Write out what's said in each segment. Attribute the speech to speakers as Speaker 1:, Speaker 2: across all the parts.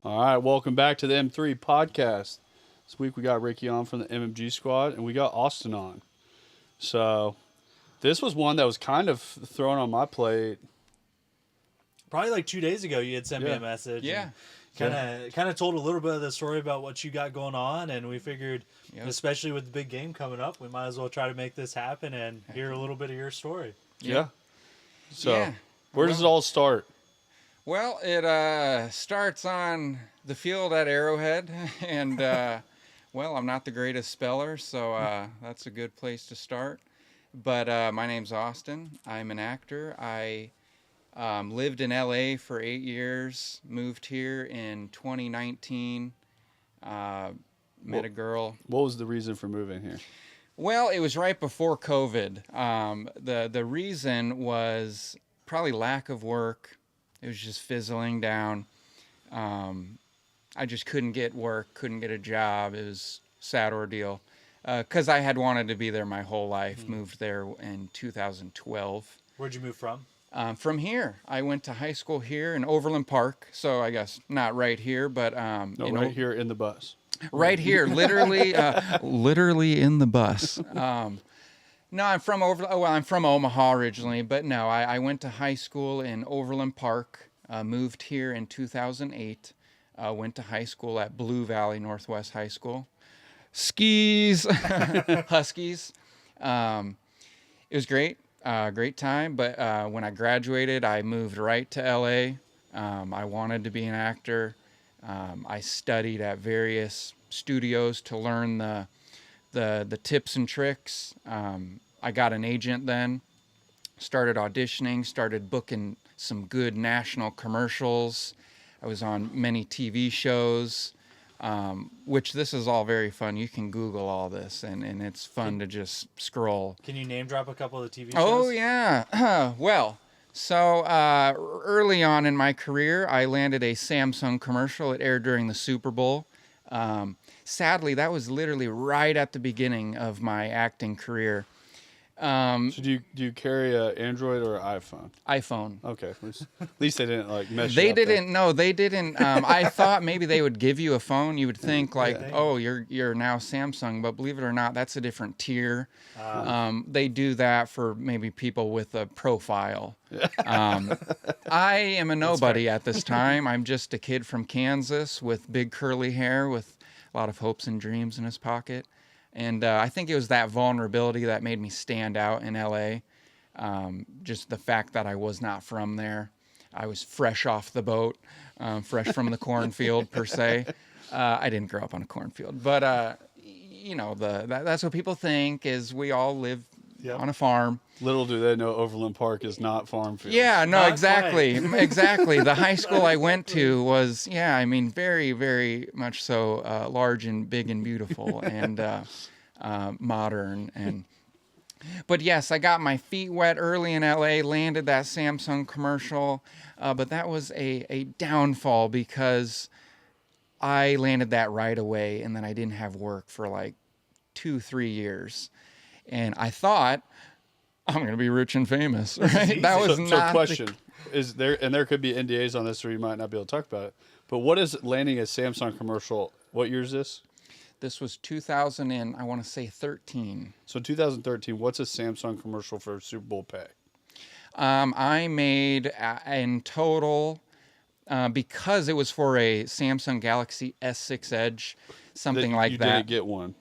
Speaker 1: All right, welcome back to the M3 podcast. This week we got Ricky on from the MMG squad, and we got Austin on. So this was one that was kind of thrown on my plate.
Speaker 2: Probably like 2 days ago, you had sent me
Speaker 1: Yeah.
Speaker 2: a message.
Speaker 3: Yeah.
Speaker 2: Kind of told a little bit of the story about what you got going on, and we figured,
Speaker 3: Yep.
Speaker 2: especially with the big game coming up, we might as well try to make this happen and hear a little bit of your story.
Speaker 1: Yeah. So
Speaker 3: Yeah.
Speaker 1: where does it all start?
Speaker 3: Well, it starts on the field at Arrowhead, and well, I'm not the greatest speller, so that's a good place to start. But my name's Austin. I'm an actor. I lived in LA for 8 years, moved here in 2019, met a girl.
Speaker 1: What was the reason for moving here?
Speaker 3: Well, it was right before COVID. The reason was probably lack of work. It was just fizzling down. I just couldn't get work, couldn't get a job. It was a sad ordeal. Because I had wanted to be there my whole life. Moved there in 2012.
Speaker 2: Where'd you move from?
Speaker 3: From here, I went to high school here in Overland Park. So I guess not right here, but
Speaker 1: No, right here in the bus.
Speaker 3: right here, literally, literally in the bus. No, I'm from I'm from Omaha originally, but no, I went to high school in Overland Park. Moved here in 2008. Went to high school at Blue Valley Northwest High School. Skis, Huskies. It was great, great time. But when I graduated, I moved right to LA. I wanted to be an actor. I studied at various studios to learn the tips and tricks. I got an agent then, started auditioning, started booking some good national commercials. I was on many TV shows, which this is all very fun. You can Google all this, and it's fun to just scroll.
Speaker 2: Can you name drop a couple of the TV shows?
Speaker 3: Oh, yeah. Well, so early on in my career, I landed a Samsung commercial. It aired during the Super Bowl. Sadly, that was literally right at the beginning of my acting career.
Speaker 1: So do you carry an Android or an iPhone?
Speaker 3: iPhone.
Speaker 1: Okay, at least they didn't like mess.
Speaker 3: They
Speaker 1: you up there.
Speaker 3: didn't. No, they didn't. I thought maybe they would give you a phone. You would think like,
Speaker 2: Yeah.
Speaker 3: oh, you're now Samsung, but believe it or not, that's a different tier. They do that for maybe people with a profile. I am a nobody at this time. I'm just a kid from Kansas with big curly hair, with a lot of hopes and dreams in his pocket. And I think it was that vulnerability that made me stand out in LA. Just the fact that I was not from there. I was fresh off the boat, fresh from the cornfield per se. I didn't grow up on a cornfield, but you know, that's what people think is we all live on a farm.
Speaker 1: Little do they know Overland Park is not farm field.
Speaker 3: Yeah, no,
Speaker 2: Not
Speaker 3: exactly. Exactly. The high school I went to was, yeah, I mean, very, very much so large and big and beautiful and modern. But yes, I got my feet wet early in LA, landed that Samsung commercial, but that was a downfall because I landed that right away and then I didn't have work for like 2-3 years. And I thought, I'm going to be rich and famous, right? That was
Speaker 1: So
Speaker 3: not
Speaker 1: question is there, and there could be NDAs on this, or you might not be able to talk about it. But what is landing a Samsung commercial? What year is this?
Speaker 3: This was 2000 and I want to say 13.
Speaker 1: So 2013. What's a Samsung commercial for Super Bowl pay?
Speaker 3: I made in total, because it was for a Samsung Galaxy S6 Edge, something like
Speaker 1: you
Speaker 3: that.
Speaker 1: didn't get one.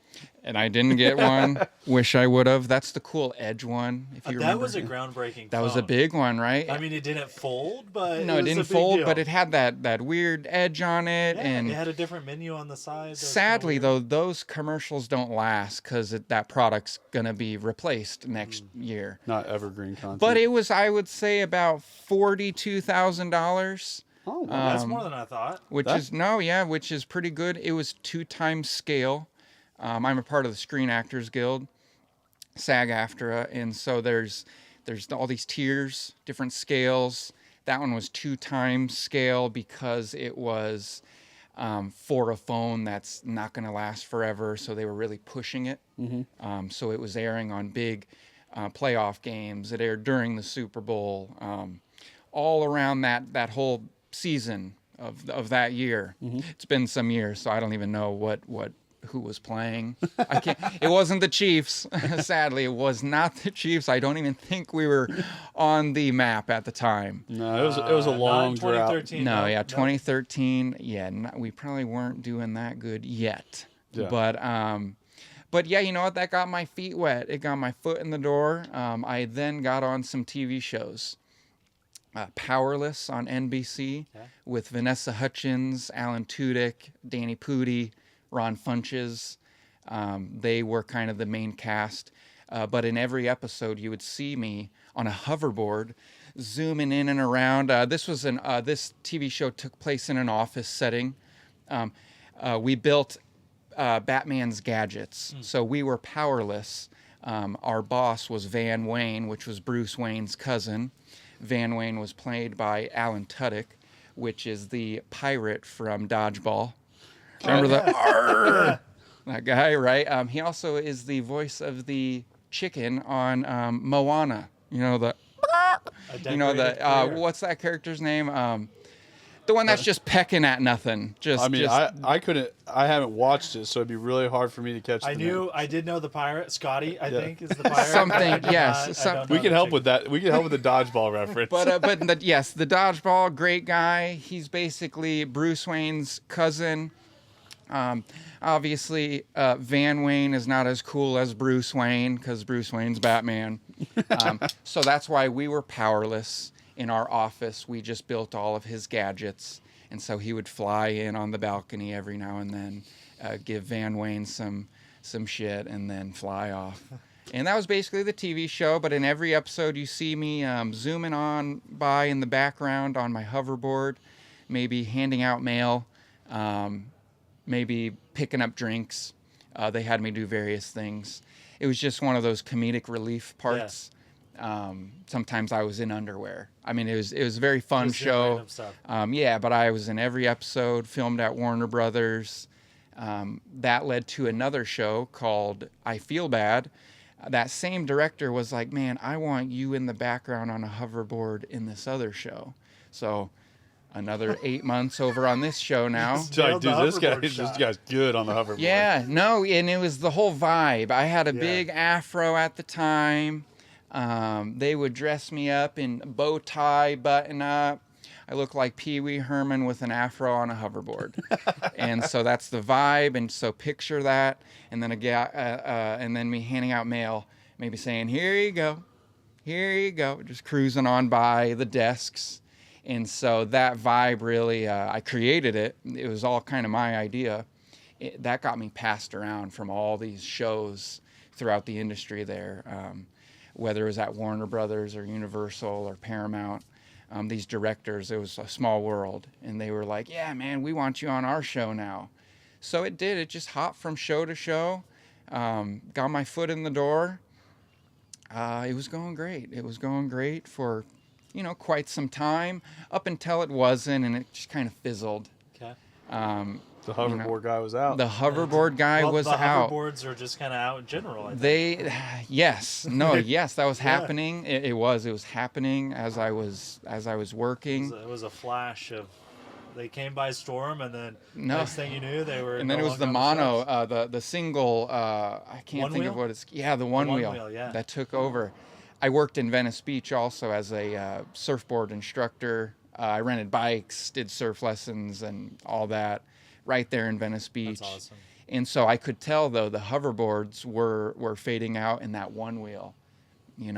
Speaker 3: And I didn't get one. Wish I would have. That's the cool Edge one. If you
Speaker 2: That
Speaker 3: remember.
Speaker 2: was a groundbreaking
Speaker 3: That was a
Speaker 2: phone.
Speaker 3: big one, right?
Speaker 2: I mean, it didn't fold, but
Speaker 3: No,
Speaker 2: it
Speaker 3: it
Speaker 2: was
Speaker 3: didn't
Speaker 2: a big
Speaker 3: fold,
Speaker 2: deal.
Speaker 3: but it had that weird edge on it.
Speaker 2: Yeah,
Speaker 3: And
Speaker 2: it had a different menu on the side. That was kinda
Speaker 3: sadly,
Speaker 2: weird.
Speaker 3: though, those commercials don't last because that product's going to be replaced next year.
Speaker 1: Not evergreen content.
Speaker 3: But it was, I would say, about $42,000.
Speaker 1: Oh, wow.
Speaker 2: That's more than I thought.
Speaker 3: Which is pretty good. It was 2 times scale. I'm a part of the Screen Actors Guild, SAG-AFTRA, and so there's all these tiers, different scales. That one was 2 times scale because it was for a phone that's not going to last forever. So they were really pushing it. So it was airing on big playoff games. It aired during the Super Bowl, all around that whole season of that year. It's been some years, so I don't even know who was playing. I can't. It wasn't the Chiefs. Sadly, it was not the Chiefs. I don't even think we were on the map at the time.
Speaker 1: No, it was a long drought.
Speaker 2: 2013.
Speaker 3: No, yeah, 2013. Yeah, we probably weren't doing that good yet.
Speaker 1: Yeah.
Speaker 3: But yeah, you know what? That got my feet wet. It got my foot in the door. I then got on some TV shows. Powerless on NBC with Vanessa Hudgens, Alan Tudyk, Danny Pudi, Ron Funches. They were kind of the main cast. But in every episode, you would see me on a hoverboard, zooming in and around. This TV show took place in an office setting. We built Batman's gadgets, so we were Powerless. Our boss was Van Wayne, which was Bruce Wayne's cousin. Van Wayne was played by Alan Tudyk, which is the pirate from Dodgeball. Remember that guy, right? He also is the voice of the chicken on Moana. What's that character's name? The one that's just pecking at nothing.
Speaker 1: I haven't watched it, so it'd be really hard for me to catch.
Speaker 2: I did know the pirate. Scotty, I think, is the pirate.
Speaker 3: Something, yes.
Speaker 1: We can help with that. We can help with the dodgeball reference.
Speaker 3: But yes, the Dodgeball, great guy. He's basically Bruce Wayne's cousin. Obviously, Van Wayne is not as cool as Bruce Wayne because Bruce Wayne's Batman. So that's why we were Powerless. In our office, we just built all of his gadgets, and so he would fly in on the balcony every now and then, give Van Wayne some shit, and then fly off. And that was basically the TV show, but in every episode you see me zooming on by in the background on my hoverboard, maybe handing out mail, maybe picking up drinks. They had me do various things. It was just one of those comedic relief parts. Yeah. Sometimes I was in underwear. I mean, it was a very fun show. But I was in every episode, filmed at Warner Brothers. That led to another show called I Feel Bad. That same director was like, man, I want you in the background on a hoverboard in this other show. So another 8 months over on this show now.
Speaker 1: This guy's good on the hoverboard.
Speaker 3: Yeah, no, and it was the whole vibe. I had a big afro at the time. They would dress me up in bow tie, button up. I look like Pee Wee Herman with an afro on a hoverboard. And so that's the vibe. And so picture that. And then and then me handing out mail, maybe saying, here you go, just cruising on by the desks. And so that vibe really, I created it. It was all kind of my idea. That got me passed around from all these shows throughout the industry there. Whether it was at Warner Brothers or Universal or Paramount, these directors, it was a small world. And they were like, yeah, man, we want you on our show now. So it did. It just hopped from show to show, got my foot in the door. It was going great. It was going great for, quite some time, up until it wasn't, and it just kind of fizzled. Okay.
Speaker 1: The hoverboard guy was out.
Speaker 3: The hoverboard guy was out.
Speaker 2: The hoverboards are just kind of out in general. I
Speaker 3: think. Yes, that was happening. It was happening as I was working.
Speaker 2: It was a flash of, they came by storm, and then next thing you knew, they were.
Speaker 3: And then it was the mono, the single. I can't think of what it's. Yeah, the one wheel that took over. I worked in Venice Beach also as a surfboard instructor. I rented bikes, did surf lessons, and all that. Right there in Venice Beach.
Speaker 2: That's awesome.
Speaker 3: And so I could tell, though, the hoverboards were fading out in that one wheel. You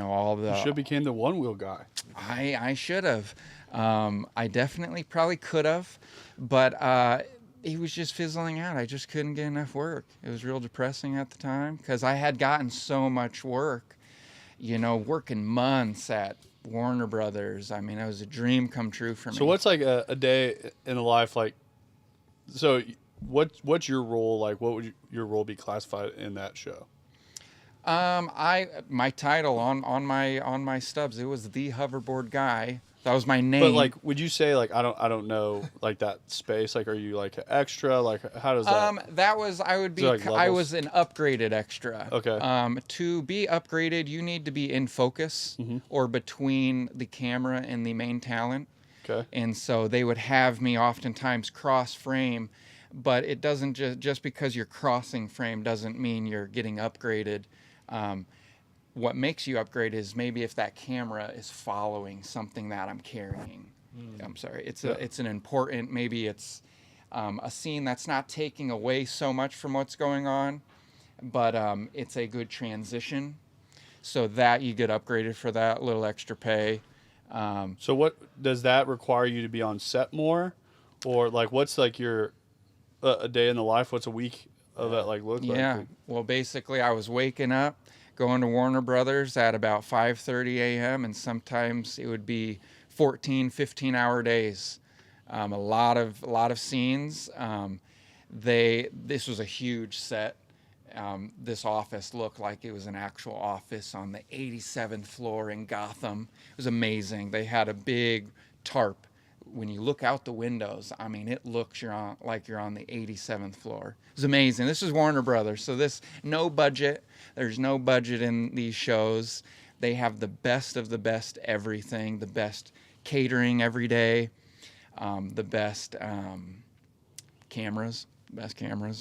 Speaker 3: should became the one wheel guy. I should have. I definitely probably could have, but it was just fizzling out. I just couldn't get enough work. It was real depressing at the time because I had gotten so much work, working months at Warner Brothers. I mean, it was a dream come true for me.
Speaker 1: So what's like a day in the life like? So, what's your role like? What would your role be classified in that show?
Speaker 3: My title on my stubs, it was the Hoverboard Guy. That was my name.
Speaker 1: But like, would you say like I don't know like that space? Like, are you like an extra? Like, how does that?
Speaker 3: That was I would be. Like I was an upgraded extra.
Speaker 1: Okay.
Speaker 3: To be upgraded, you need to be in focus or between the camera and the main talent.
Speaker 1: Okay.
Speaker 3: And so they would have me oftentimes cross frame, but it doesn't just because you're crossing frame doesn't mean you're getting upgraded. What makes you upgrade is maybe if that camera is following something that I'm carrying. I'm sorry. It's an important, maybe it's a scene that's not taking away so much from what's going on, but it's a good transition. So that you get upgraded for that little extra pay.
Speaker 1: So what does that require you to be on set more, or like what's like your a day in the life? What's a week of that like look like?
Speaker 3: Yeah. Well, basically, I was waking up, going to Warner Brothers at about 5:30 a.m. and sometimes it would be 14, 15-hour days. A lot of scenes. This was a huge set. This office looked like it was an actual office on the 87th floor in Gotham. It was amazing. They had a big tarp. When you look out the windows, I mean, it looks like you're on the 87th floor. It was amazing. This is Warner Brothers, so no budget. There's no budget in these shows. They have the best of the best everything, the best catering every day, the best cameras,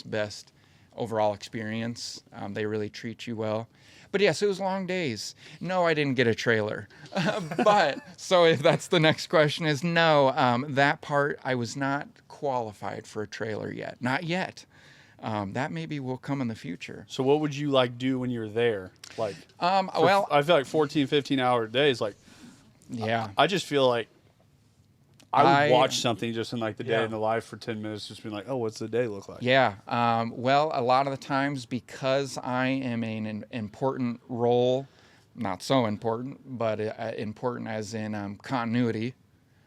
Speaker 3: best overall experience. They really treat you well. But yes, it was long days. No, I didn't get a trailer. But so if that's the next question is no, that part I was not qualified for a trailer yet. Not yet. That maybe will come in the future.
Speaker 1: So what would you like do when you're there? Like,
Speaker 3: well,
Speaker 1: I feel like 14, 15-hour days. Like,
Speaker 3: yeah,
Speaker 1: I just feel like I would
Speaker 3: I-
Speaker 1: watch something just in like the day
Speaker 2: Yeah.
Speaker 1: in the life for 10 minutes, just being like, oh, what's the day look like?
Speaker 3: yeah. Well, a lot of the times because I am in an important role, not so important, but important as in continuity.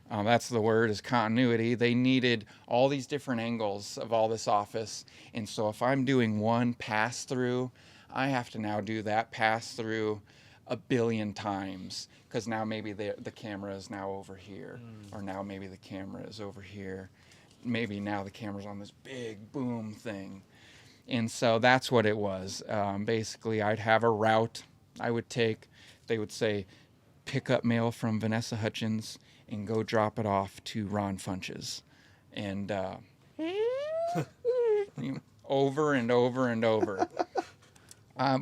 Speaker 3: That's the word, is continuity. They needed all these different angles of all this office. And so if I'm doing one pass through, I have to now do that pass through a billion times, because now maybe the camera is now over here, or now maybe the camera is over here. Maybe now the camera's on this big boom thing. And so that's what it was. Basically, I'd have a route I would take. They would say, pick up mail from Vanessa Hutchins and go drop it off to Ron Funches. And over and over and over.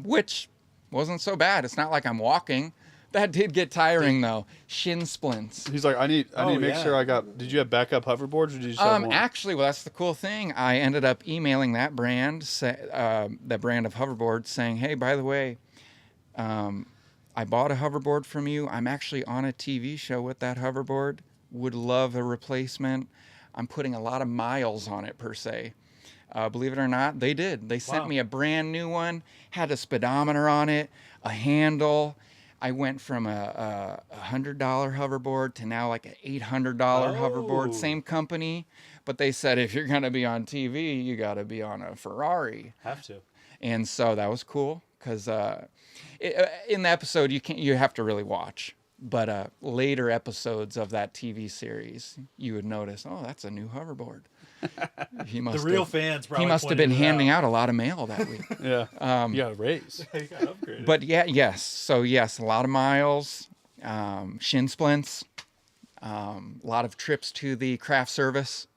Speaker 3: Which wasn't so bad. It's not like I'm walking. That did get tiring, though. Shin splints.
Speaker 1: He's like, I need to make
Speaker 2: yeah.
Speaker 1: sure I got. Did you have backup hoverboards, or did you just have one?
Speaker 3: Actually, well, that's the cool thing. I ended up emailing that brand, that brand of hoverboard, saying, hey, by the way, I bought a hoverboard from you. I'm actually on a TV show with that hoverboard. Would love a replacement. I'm putting a lot of miles on it, per se. Believe it or not, they did. They sent
Speaker 2: Wow.
Speaker 3: me a brand new one, had a speedometer on it, a handle. I went from a $100 hoverboard to now like an $800 hoverboard.
Speaker 2: Oh.
Speaker 3: Same company, but they said if you're gonna be on TV, you got to be on a Ferrari.
Speaker 2: Have to.
Speaker 3: And so that was cool because in the episode you have to really watch. But later episodes of that TV series, you would notice, oh, that's a new hoverboard. He must
Speaker 2: The real
Speaker 3: have,
Speaker 2: fans probably
Speaker 3: he must have
Speaker 2: pointed
Speaker 3: been
Speaker 2: it
Speaker 3: handing out a lot of mail that week.
Speaker 1: Yeah. You got a raise.
Speaker 2: You got upgraded.
Speaker 3: But yes. So yes, a lot of miles, shin splints, a lot of trips to the craft service.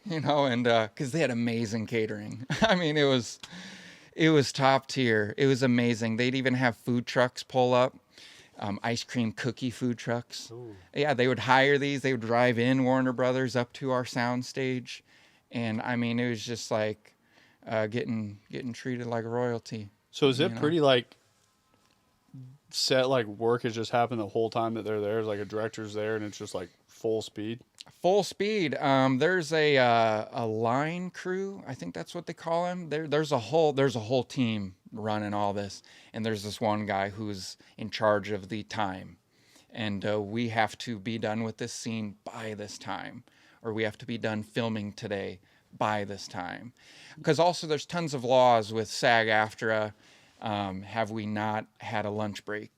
Speaker 3: And because they had amazing catering. I mean, it was top tier. It was amazing. They'd even have food trucks pull up. Ice cream cookie food trucks.
Speaker 2: Ooh.
Speaker 3: Yeah, they would hire these. They would drive in Warner Brothers up to our sound stage, and I mean, it was just like getting treated like royalty.
Speaker 1: So is it
Speaker 3: You know?
Speaker 1: pretty like set, like work has just happened the whole time that they're there? Like a director's there and it's just like full speed?
Speaker 3: Full speed. There's a line crew. I think that's what they call him. There's a whole team running all this, and there's this one guy who's in charge of the time, and we have to be done with this scene by this time, or we have to be done filming today by this time, because also there's tons of laws with SAG-AFTRA. Have we not had a lunch break?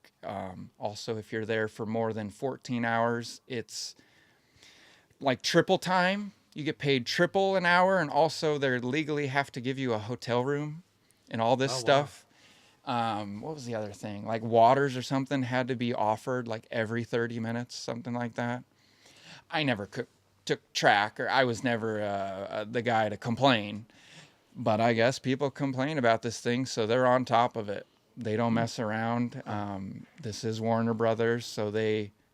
Speaker 3: Also, if you're there for more than 14 hours, it's like triple time. You get paid triple an hour, and also they legally have to give you a hotel room and all this
Speaker 2: Oh, wow.
Speaker 3: stuff. What was the other thing? Like waters or something had to be offered like every 30 minutes, something like that. I never took track, or I was never the guy to complain. But I guess people complain about this thing, so they're on top of it. They don't mess around. This is Warner Brothers, so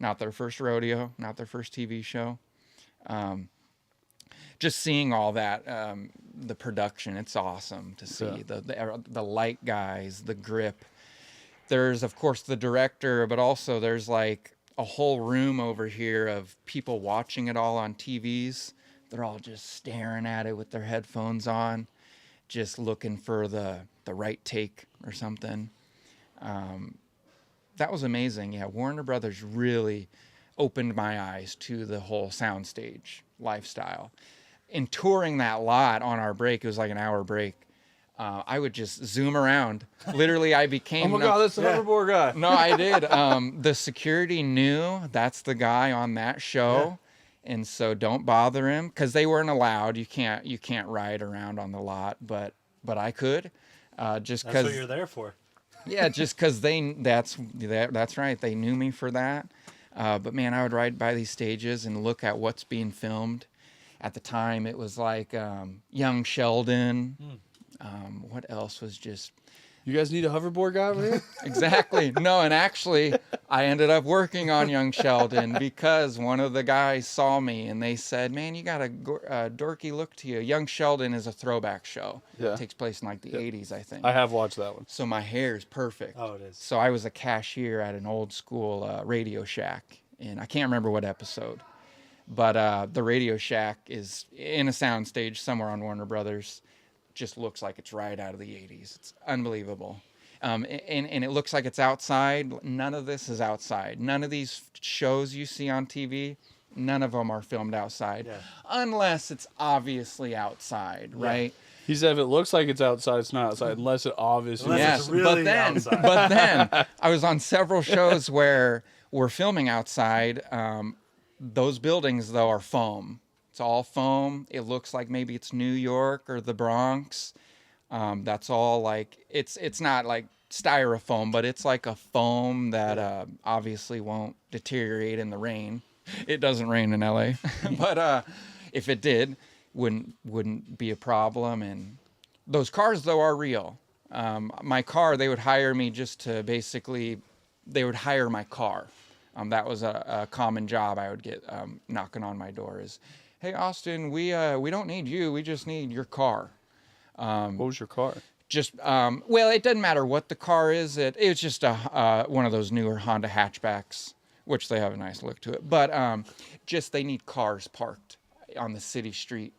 Speaker 3: not their first rodeo, not their first TV show. Just seeing all that, the production, it's awesome to see. The light guys, the grip. There's, of course, the director, but also there's like a whole room over here of people watching it all on TVs. They're all just staring at it with their headphones on, just looking for the right take or something. That was amazing. Yeah, Warner Brothers really opened my eyes to the whole soundstage lifestyle. In touring that lot on our break, it was like an hour break, I would just zoom around. Literally, I became...
Speaker 1: Oh my God, that's the Hoverboard Guy.
Speaker 3: No, I did. The security knew that's the guy on that show. Yeah. And so don't bother him, because they weren't allowed. You can't ride around on the lot, but I could. Just because...
Speaker 2: That's what you're there for.
Speaker 3: Yeah, just because that's right. They knew me for that. But man, I would ride by these stages and look at what's being filmed. At the time, it was like Young Sheldon. What else was just...
Speaker 1: You guys need a hoverboard guy over here?
Speaker 3: Exactly. No, and actually, I ended up working on Young Sheldon because one of the guys saw me and they said, man, you got a dorky look to you. Young Sheldon is a throwback show. Yeah. It takes place in like the 80s, I think.
Speaker 1: I have watched that one.
Speaker 3: So my hair is perfect.
Speaker 2: Oh, it is.
Speaker 3: So I was a cashier at an old school Radio Shack, and I can't remember what episode. But the Radio Shack is in a soundstage somewhere on Warner Brothers. Just looks like it's right out of the 80s. It's unbelievable. And it looks like it's outside. None of this is outside. None of these shows you see on TV, none of them are filmed outside. Yeah. Unless it's obviously outside, right?
Speaker 1: He said if it looks like it's outside, it's not outside, unless it obviously
Speaker 3: is.
Speaker 2: It's really outside.
Speaker 3: But then, I was on several shows where we're filming outside. Those buildings, though, are foam. It's all foam. It looks like maybe it's New York or the Bronx. That's all like, it's not like styrofoam, but it's like a foam that obviously won't deteriorate in the rain. It doesn't rain in LA, but if it did, wouldn't be a problem. And those cars, though, are real. My car, they would hire me just to basically, they would hire my car. That was a common job I would get knocking on my door is, hey, Austin, we don't need you. We just need your car.
Speaker 1: What was your car?
Speaker 3: Just, well, it doesn't matter what the car is. It was just one of those newer Honda hatchbacks, which they have a nice look to it. But just they need cars parked on the city street.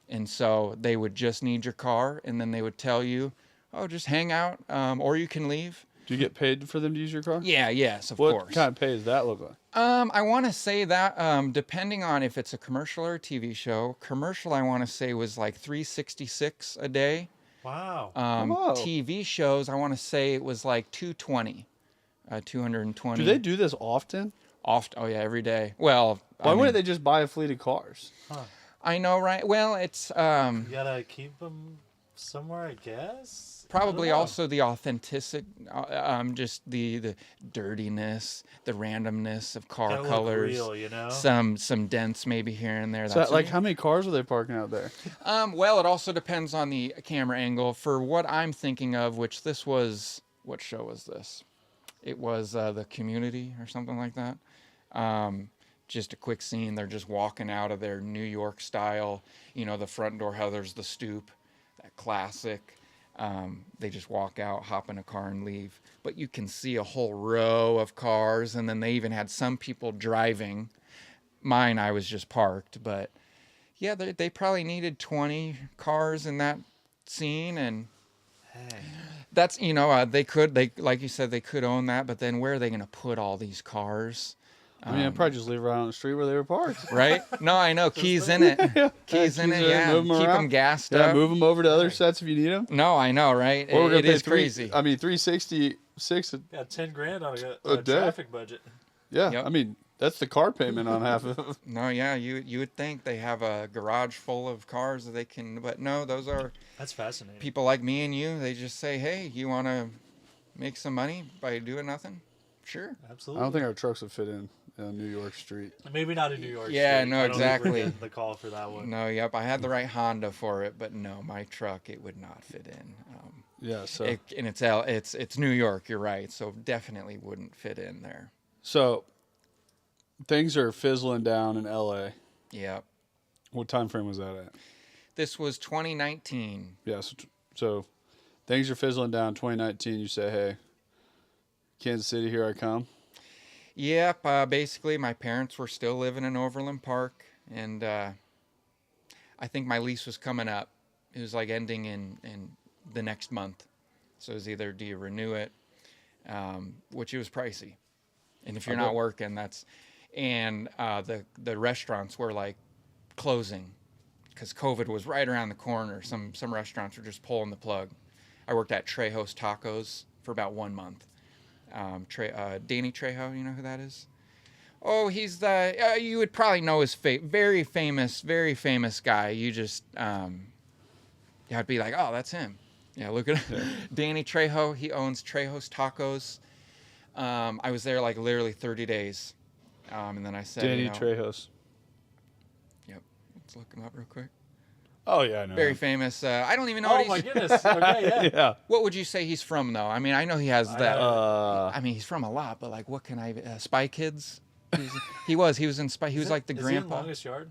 Speaker 3: And so they would just need your car, and then they would tell you, oh, just hang out, or you can leave.
Speaker 1: Do you get paid for them to use your car?
Speaker 3: Yeah, yes, of course.
Speaker 1: What kind of pay does that look like?
Speaker 3: I want to say that depending on if it's a commercial or a TV show, commercial I want to say was like $366 a day.
Speaker 2: Wow.
Speaker 3: TV shows I want to say it was like $220.
Speaker 1: Do they do this often?
Speaker 3: Often, oh yeah, every day. Well,
Speaker 1: why wouldn't they just buy a fleet of cars?
Speaker 2: Huh.
Speaker 3: I know, right? Well, it's
Speaker 2: you gotta keep them somewhere, I guess.
Speaker 3: Probably also the authenticity, just the dirtiness, the randomness of car
Speaker 2: gotta
Speaker 3: colors.
Speaker 2: look real, you know?
Speaker 3: Some dents maybe here and there.
Speaker 1: So, like, how many cars are they parking out there?
Speaker 3: Well, it also depends on the camera angle. For what I'm thinking of, which this was, what show was this? It was The Community or something like that. Just a quick scene. They're just walking out of their New York style, the front door, how there's the stoop, that classic. They just walk out, hop in a car, and leave. But you can see a whole row of cars, and then they even had some people driving. Mine, I was just parked, but yeah, they probably needed 20 cars in that scene, and that's they like you said, they could own that, but then where are they going to put all these cars?
Speaker 1: I mean, I'd probably just leave around the street where they were parked.
Speaker 3: Right? No, I know. Keys in it. Keys in it, yeah.
Speaker 1: Move them
Speaker 3: Keep
Speaker 1: around.
Speaker 3: them gassed up.
Speaker 1: Yeah, move them over to other sets if you need them.
Speaker 3: No, I know, right? It is crazy.
Speaker 1: I mean, $366
Speaker 2: Got $10,000 on a
Speaker 1: day.
Speaker 2: traffic budget.
Speaker 1: Yeah,
Speaker 3: Yep.
Speaker 1: I mean, that's the car payment on half of it.
Speaker 3: No, yeah, you would think they have a garage full of cars that they can, but no, those are
Speaker 2: That's fascinating.
Speaker 3: people like me and you. They just say, hey, you want to make some money by doing nothing? Sure.
Speaker 2: Absolutely.
Speaker 1: I don't think our trucks would fit in New York Street.
Speaker 2: Maybe not in New York.
Speaker 3: Yeah,
Speaker 2: Street.
Speaker 3: no,
Speaker 2: I don't think we're
Speaker 3: exactly.
Speaker 2: getting the call for that one.
Speaker 3: No, yep, I had the right Honda for it, but no, my truck, it would not fit in.
Speaker 1: Yeah, so
Speaker 3: And it's New York, you're right, so definitely wouldn't fit in there.
Speaker 1: so things are fizzling down in LA.
Speaker 3: Yep.
Speaker 1: What time frame was that at?
Speaker 3: This was 2019.
Speaker 1: Yeah, so things are fizzling down. 2019, you say, hey, Kansas City, here I come.
Speaker 3: Yep, basically my parents were still living in Overland Park, and I think my lease was coming up. It was like ending in the next month. So it was either do you renew it, which it was pricey. And if you're not working, the restaurants were like closing because COVID was right around the corner. Some restaurants were just pulling the plug. I worked at Trejo's Tacos for about 1 month. Danny Trejo, you know who that is? Oh, he's the you would probably know his very famous guy. You just I'd be like, oh, that's him. Yeah, look at Danny Trejo. He owns Trejo's Tacos. I was there like literally 30 days, and then I said,
Speaker 1: Danny Trejo's.
Speaker 3: Yep, let's look him up real quick.
Speaker 1: Oh yeah, I know.
Speaker 3: Very
Speaker 1: him.
Speaker 3: famous. I don't even know.
Speaker 2: Oh
Speaker 3: what
Speaker 2: my
Speaker 3: he's...
Speaker 2: goodness. Okay, yeah.
Speaker 1: Yeah.
Speaker 3: What would you say he's from though? I mean, I know he has that.
Speaker 1: Uh,
Speaker 3: I mean, he's from a lot, but like, what can I? Spy Kids. He was in Spy. He was like the
Speaker 2: Is
Speaker 3: grandpa.
Speaker 2: he in Longest Yard?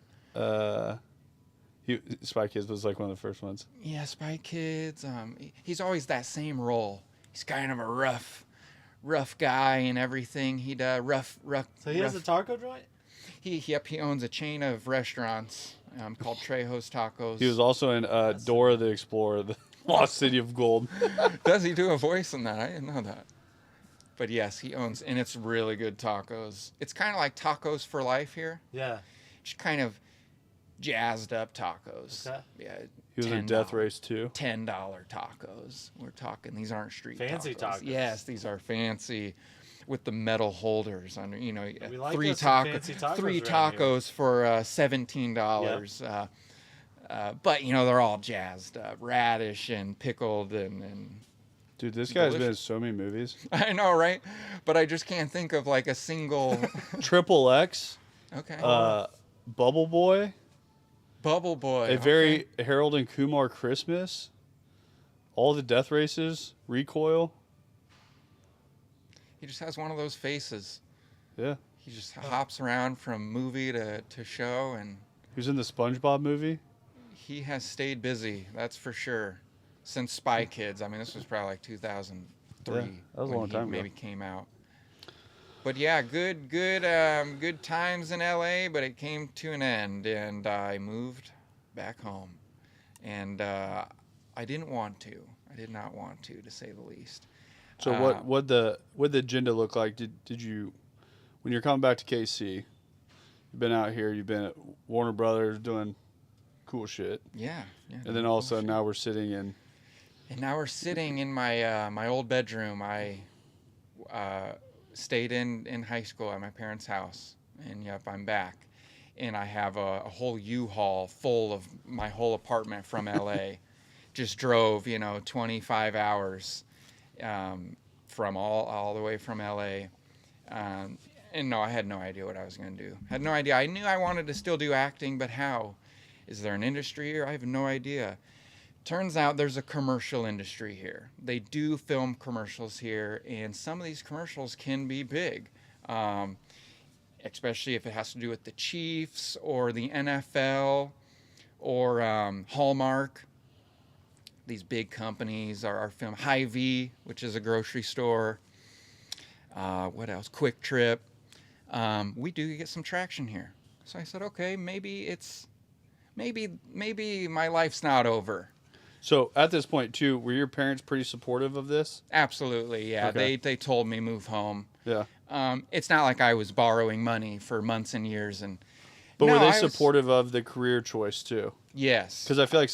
Speaker 1: Spy Kids was like one of the first ones.
Speaker 3: Yeah, Spy Kids. He's always that same role. He's kind of a rough guy and everything. He does rough.
Speaker 2: So he has a taco joint?
Speaker 3: He owns a chain of restaurants called Trejo's Tacos.
Speaker 1: He was also in Dora the Explorer, the Lost City of Gold.
Speaker 3: Does he do a voice in that? I didn't know that. But yes, he owns, and it's really good tacos. It's kind of like Tacos for Life here.
Speaker 2: Yeah.
Speaker 3: Just kind of jazzed up tacos.
Speaker 2: Okay.
Speaker 3: Yeah.
Speaker 1: He was in Death Race too.
Speaker 3: $10 tacos. We're talking. These aren't street
Speaker 2: Fancy tacos.
Speaker 3: Yes, these are fancy, with the metal holders on. You know,
Speaker 2: We like
Speaker 3: three
Speaker 2: us some fancy tacos
Speaker 3: three
Speaker 2: around here.
Speaker 3: tacos for $17. But you know they're all jazzed up, radish and pickled and.
Speaker 1: Dude, this guy's been in
Speaker 3: Delicious.
Speaker 1: so many movies.
Speaker 3: I know, right? But I just can't think of like a single.
Speaker 1: Triple X,
Speaker 3: Okay.
Speaker 1: Bubble Boy,
Speaker 3: Bubble Boy.
Speaker 1: a very Harold and Kumar Christmas, all the Death Races, Recoil.
Speaker 3: He just has one of those faces.
Speaker 1: Yeah,
Speaker 3: He just hops around from movie to show, and
Speaker 1: he was in the SpongeBob movie.
Speaker 3: he has stayed busy. That's for sure. Since Spy Kids. I mean, this was probably like 2003.
Speaker 1: Yeah, that was a
Speaker 3: when
Speaker 1: long
Speaker 3: he
Speaker 1: time ago.
Speaker 3: maybe came out. But yeah, good times in LA. But it came to an end, and I moved back home, and I didn't want to. I did not want to say the least.
Speaker 1: So what the agenda look like? Did you, when you're coming back to KC, you've been out here, you've been at Warner Brothers doing cool shit,
Speaker 3: Yeah.
Speaker 1: and then all of a sudden now we're sitting in.
Speaker 3: And now we're sitting in my my old bedroom. I stayed in high school at my parents' house, and yep, I'm back. And I have a whole U-Haul full of my whole apartment from LA. Just drove, 25 hours from all the way from LA. And no, I had no idea what I was going to do. Had no idea. I knew I wanted to still do acting, but how? Is there an industry here? I have no idea. Turns out there's a commercial industry here. They do film commercials here, and some of these commercials can be big, especially if it has to do with the Chiefs or the NFL or Hallmark. These big companies are film. Hy-Vee, which is a grocery store. What else? Quick Trip. We do get some traction here. So I said, okay, maybe my life's not over.
Speaker 1: So at this point too, were your parents pretty supportive of this?
Speaker 3: Absolutely, yeah.
Speaker 1: Okay.
Speaker 3: They told me move home.
Speaker 1: Yeah.
Speaker 3: It's not like I was borrowing money for months and years,
Speaker 1: But
Speaker 3: No,
Speaker 1: were they
Speaker 3: I was-
Speaker 1: supportive of the career choice too?
Speaker 3: yes,
Speaker 1: Because I feel like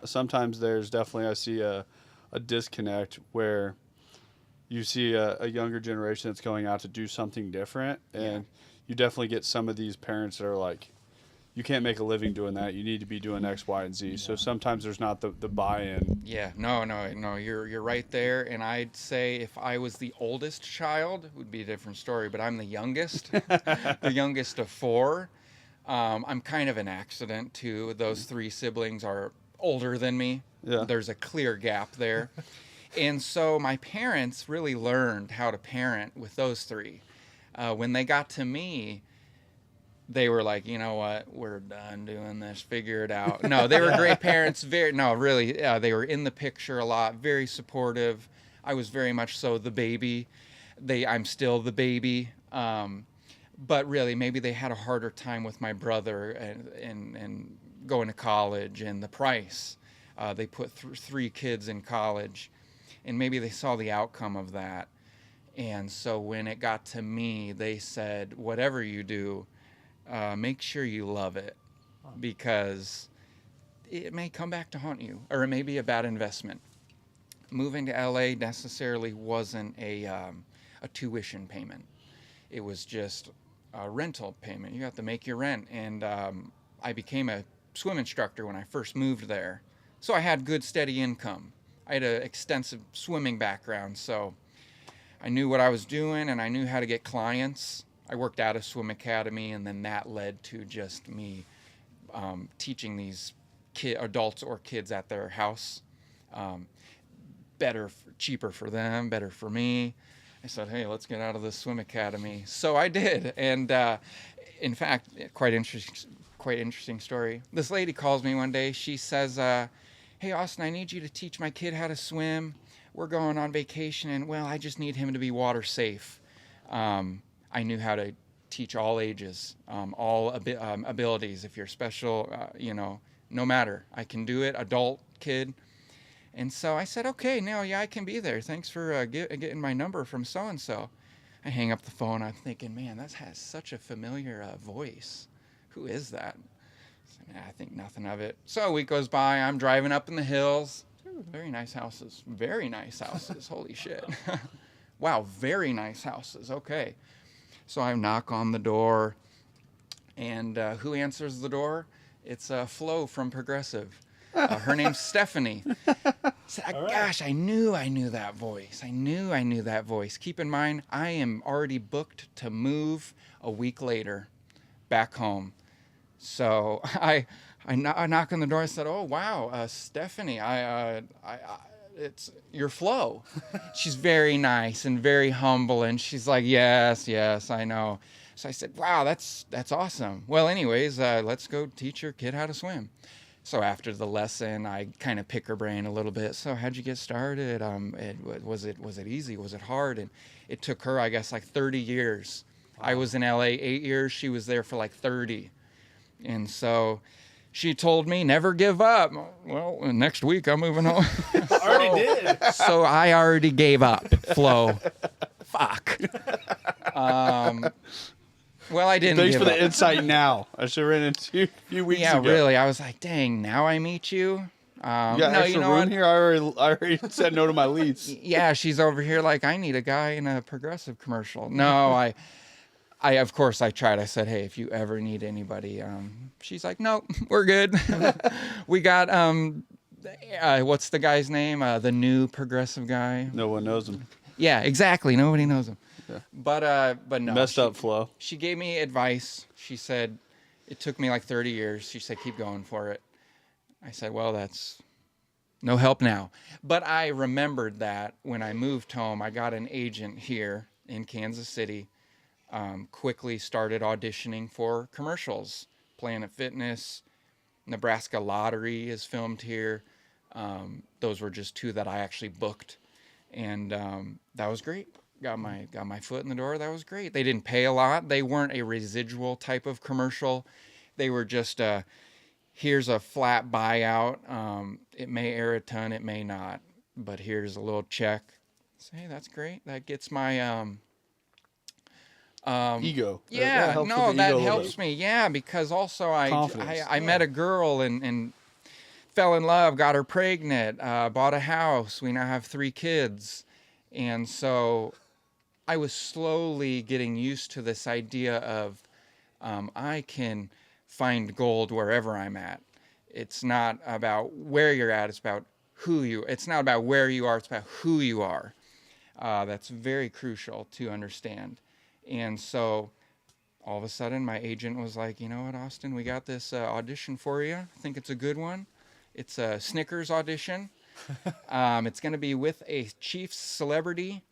Speaker 1: sometimes there's definitely, I see a disconnect where you see a younger generation that's going out to do something different, and you definitely get some of these parents that are like, you can't make a living doing that. You need to be doing X, Y, and Z. So sometimes there's not the buy-in.
Speaker 3: Yeah, no, you're right there. And I'd say if I was the oldest child, it would be a different story. But I'm the youngest, the youngest of four. I'm kind of an accident too. Those three siblings are older than me.
Speaker 1: Yeah.
Speaker 3: There's a clear gap there. And so my parents really learned how to parent with those three. When they got to me, they were like, you know what, we're done doing this, figure it out. No, they were great parents. They were in the picture a lot, very supportive. I was very much so the baby. I'm still the baby. But really, maybe they had a harder time with my brother and going to college and the price. They put three kids in college, and maybe they saw the outcome of that. And so when it got to me, they said, whatever you do, make sure you love it, because it may come back to haunt you, or it may be a bad investment. Moving to LA necessarily wasn't a tuition payment. It was just a rental payment. You have to make your rent. And I became a swim instructor when I first moved there. So I had good, steady income. I had an extensive swimming background, so I knew what I was doing, and I knew how to get clients. I worked at a swim academy, and then that led to just me teaching these adults or kids at their house. Cheaper for them, better for me. I said, hey, let's get out of the swim academy. So I did. And in fact, quite interesting story. This lady calls me one day. She says, hey, Austin, I need you to teach my kid how to swim. We're going on vacation, and, well, I just need him to be water safe. I knew how to teach all ages, all abilities. If you're special, no matter. I can do it, adult, kid. And so I said, okay, no, yeah, I can be there. Thanks for getting my number from so-and-so. I hang up the phone. I'm thinking, man, that has such a familiar voice. Who is that? I think nothing of it. So a week goes by. I'm driving up in the hills. Ooh, very nice houses. Very nice houses. Holy shit. Wow, very nice houses. Okay. So I knock on the door, and who answers the door? It's Flo from Progressive. Her name's Stephanie. Gosh, I knew that voice. I knew that voice. Keep in mind, I am already booked to move a week later back home. So I knock on the door. I said, oh, wow, Stephanie, it's your Flo. She's very nice and very humble, and she's like, yes, I know. So I said, wow, that's awesome. Well, anyways, let's go teach your kid how to swim. So after the lesson, I kind of pick her brain a little bit. So how'd you get started? Was it easy? Was it hard? And it took her, I guess, like 30 years. Wow. I was in LA 8 years. She was there for like 30. And so she told me, never give up. Well, next week I'm moving home.
Speaker 2: Already did.
Speaker 3: So I already gave up, Flo. Fuck. Well, I didn't.
Speaker 1: Thanks for the insight now. I should have ran into you a few weeks ago.
Speaker 3: Yeah, really. I was like, dang, now I meet you.
Speaker 1: You got extra room here? I already said no to my lease.
Speaker 3: Yeah, she's over here like, I need a guy in a Progressive commercial. No, I of course I tried. I said, hey, if you ever need anybody, she's like, no, we're good. We got what's the guy's name? The new Progressive guy.
Speaker 1: No one knows him.
Speaker 3: Yeah, exactly. Nobody knows him.
Speaker 1: Yeah.
Speaker 3: But no.
Speaker 1: Messed up Flo.
Speaker 3: She gave me advice. She said, it took me like 30 years. She said, keep going for it. I said, well, that's no help now. But I remembered that when I moved home, I got an agent here in Kansas City. Quickly started auditioning for commercials. Planet Fitness, Nebraska Lottery is filmed here. Those were just two that I actually booked. And that was great. Got my foot in the door. That was great. They didn't pay a lot. They weren't a residual type of commercial. They were just here's a flat buyout. It may air a ton, it may not, but here's a little check. So, hey, that's great. That gets my
Speaker 1: ego.
Speaker 3: Yeah, that helps me. Yeah, because also I met a girl and fell in love, got her pregnant, bought a house. We now have 3 kids. And so I was slowly getting used to this idea of I can find gold wherever I'm at. It's not about where you're at. It's about it's not about where you are. It's about who you are. That's very crucial to understand. And so all of a sudden my agent was like, you know what, Austin, we got this audition for you. I think it's a good one. It's a Snickers audition. It's going to be with a Chiefs celebrity.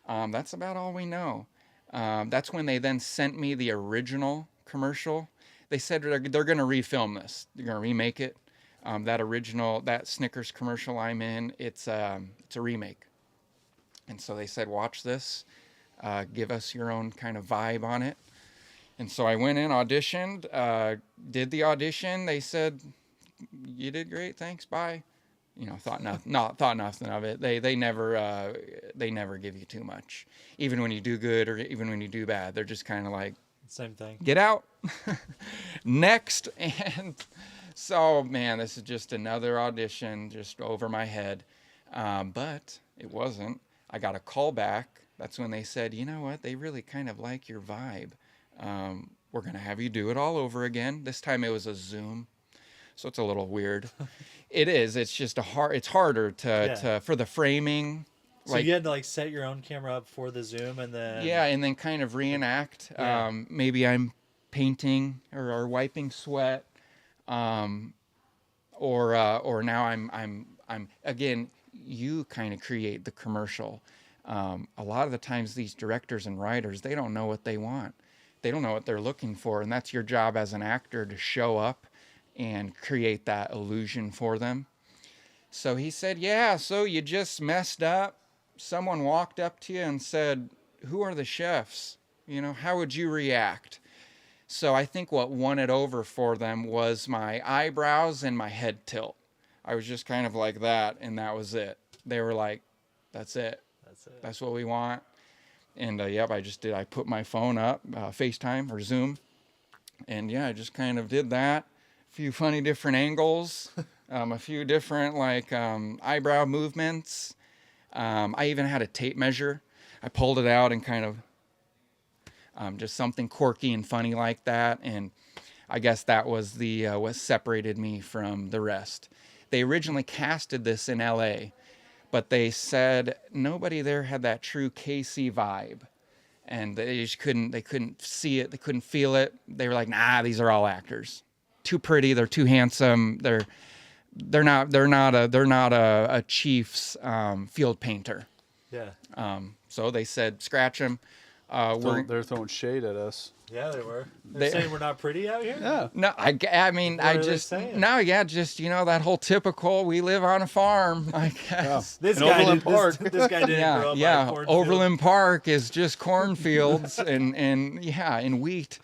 Speaker 3: That's about all we know. That's when they then sent me the original commercial. They said they're going to refilm this. They're going to remake it. That Snickers commercial I'm in, it's a remake. And so they said, watch this. Give us your own kind of vibe on it. And so I went in, auditioned, did the audition. They said, you did great. Thanks. Bye. Thought nothing of it. They never give you too much, even when you do good or even when you do bad. They're just kind of like,
Speaker 2: same thing.
Speaker 3: Get out. Next. And so, man, this is just another audition just over my head. But it wasn't. I got a call back. That's when they said, you know what? They really kind of like your vibe. We're going to have you do it all over again. This time it was a Zoom. So it's a little weird. It is. It's just it's harder to for the framing.
Speaker 2: So you had to like set your own camera up for the Zoom and then...
Speaker 3: Yeah, and then kind of reenact.
Speaker 2: Yeah.
Speaker 3: Maybe I'm painting or wiping sweat. Or now I'm again, you kind of create the commercial. A lot of the times these directors and writers, they don't know what they want. They don't know what they're looking for. And that's your job as an actor to show up and create that illusion for them. So he said, yeah, so you just messed up. Someone walked up to you and said, who are the chefs? How would you react? So I think what won it over for them was my eyebrows and my head tilt. I was just kind of like that, and that was it. They were like, that's it. That's what we want. And yep, I just did. I put my phone up, FaceTime or Zoom. And yeah, I just kind of did that. A few funny different angles, a few different eyebrow movements. I even had a tape measure. I pulled it out and kind of just something quirky and funny like that. And I guess that was what separated me from the rest. They originally casted this in LA, but they said nobody there had that true KC vibe. And they just couldn't see it. They couldn't feel it. They were like, nah, these are all actors. Too pretty. They're too handsome. They're not a Chiefs field painter.
Speaker 2: Yeah.
Speaker 3: So they said, scratch them.
Speaker 1: They're throwing shade at us.
Speaker 2: Yeah, they were. They're saying we're not pretty out here?
Speaker 1: Yeah.
Speaker 3: No, I mean,
Speaker 2: What are they saying?
Speaker 3: no, yeah, just, that whole typical, we live on a farm, I guess.
Speaker 2: This
Speaker 1: In
Speaker 2: guy
Speaker 1: Overland
Speaker 2: did,
Speaker 1: Park.
Speaker 2: This guy didn't grow up on a cornfield.
Speaker 3: Overland Park is just cornfields and wheat.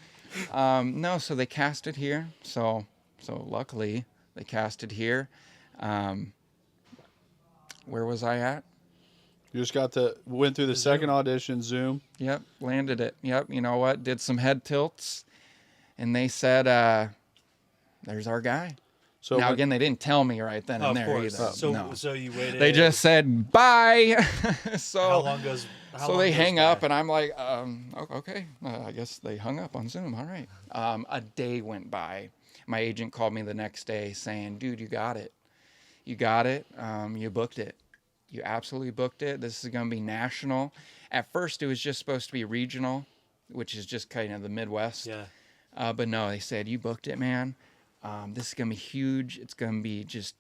Speaker 3: No, so they cast it here. So luckily they cast it here. Where was I at?
Speaker 1: You just went through the second audition, Zoom.
Speaker 3: Yep, landed it. Yep, you know what? Did some head tilts, and they said, "There's our guy."
Speaker 1: So
Speaker 3: now again, they didn't tell me right then and
Speaker 2: Of
Speaker 3: there
Speaker 2: course.
Speaker 3: either. No.
Speaker 2: So you waited.
Speaker 3: They just said bye. So
Speaker 2: How long goes?
Speaker 3: so they hang up, and I'm like, okay. I guess they hung up on Zoom. All right. A day went by. My agent called me the next day saying, "Dude, you got it. You got it. You booked it. You absolutely booked it. This is going to be national." At first, it was just supposed to be regional, which is just kind of the Midwest.
Speaker 2: Yeah.
Speaker 3: But no, they said, you booked it, man. This is going to be huge. It's going to be just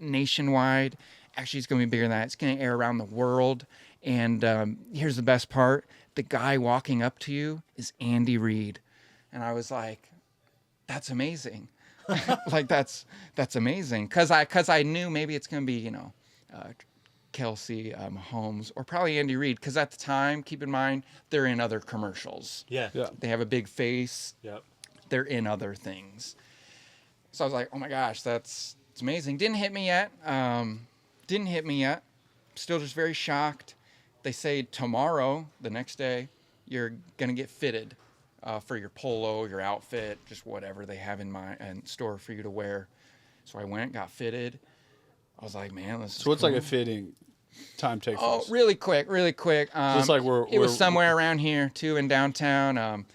Speaker 3: nationwide. Actually, it's going to be bigger than that. It's going to air around the world. And here's the best part. The guy walking up to you is Andy Reid. And I was like, that's amazing. Like, that's amazing. Because I knew maybe it's going to be, Kelsey, Mahomes, or probably Andy Reid, because at the time, keep in mind, they're in other commercials.
Speaker 2: Yeah.
Speaker 3: They have a big face.
Speaker 2: Yep.
Speaker 3: They're in other things. So I was like, oh my gosh, it's amazing. Didn't hit me yet. Still just very shocked. They say tomorrow, the next day, you're going to get fitted for your polo, your outfit, just whatever they have in store for you to wear. So I went, got fitted. I was like, man, this is
Speaker 1: So what's
Speaker 3: cool.
Speaker 1: like a fitting time take for
Speaker 3: Oh,
Speaker 1: us?
Speaker 3: really quick.
Speaker 1: Just like
Speaker 3: it was somewhere around here too in downtown.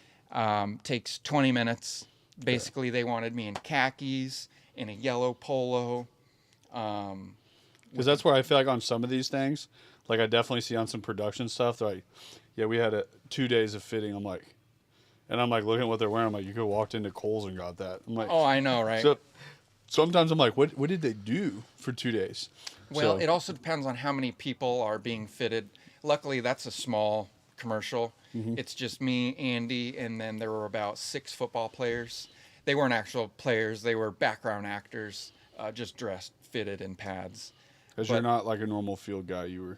Speaker 3: Takes 20 minutes. Basically, they wanted me in khakis, in a yellow polo.
Speaker 1: Because that's where I feel like on some of these things, like I definitely see on some production stuff, they're like, yeah, we had 2 days of fitting. I'm like looking at what they're wearing. I'm like, you could have walked into Kohl's and got that. I'm like,
Speaker 3: Oh, I know, right?
Speaker 1: So sometimes I'm like, what did they do for 2 days?
Speaker 3: Well,
Speaker 1: So,
Speaker 3: it also depends on how many people are being fitted. Luckily, that's a small commercial. It's just me, Andy, and then there were about 6 football players. They weren't actual players. They were background actors, just dressed, fitted in pads.
Speaker 1: because you're not like a normal field guy. You were.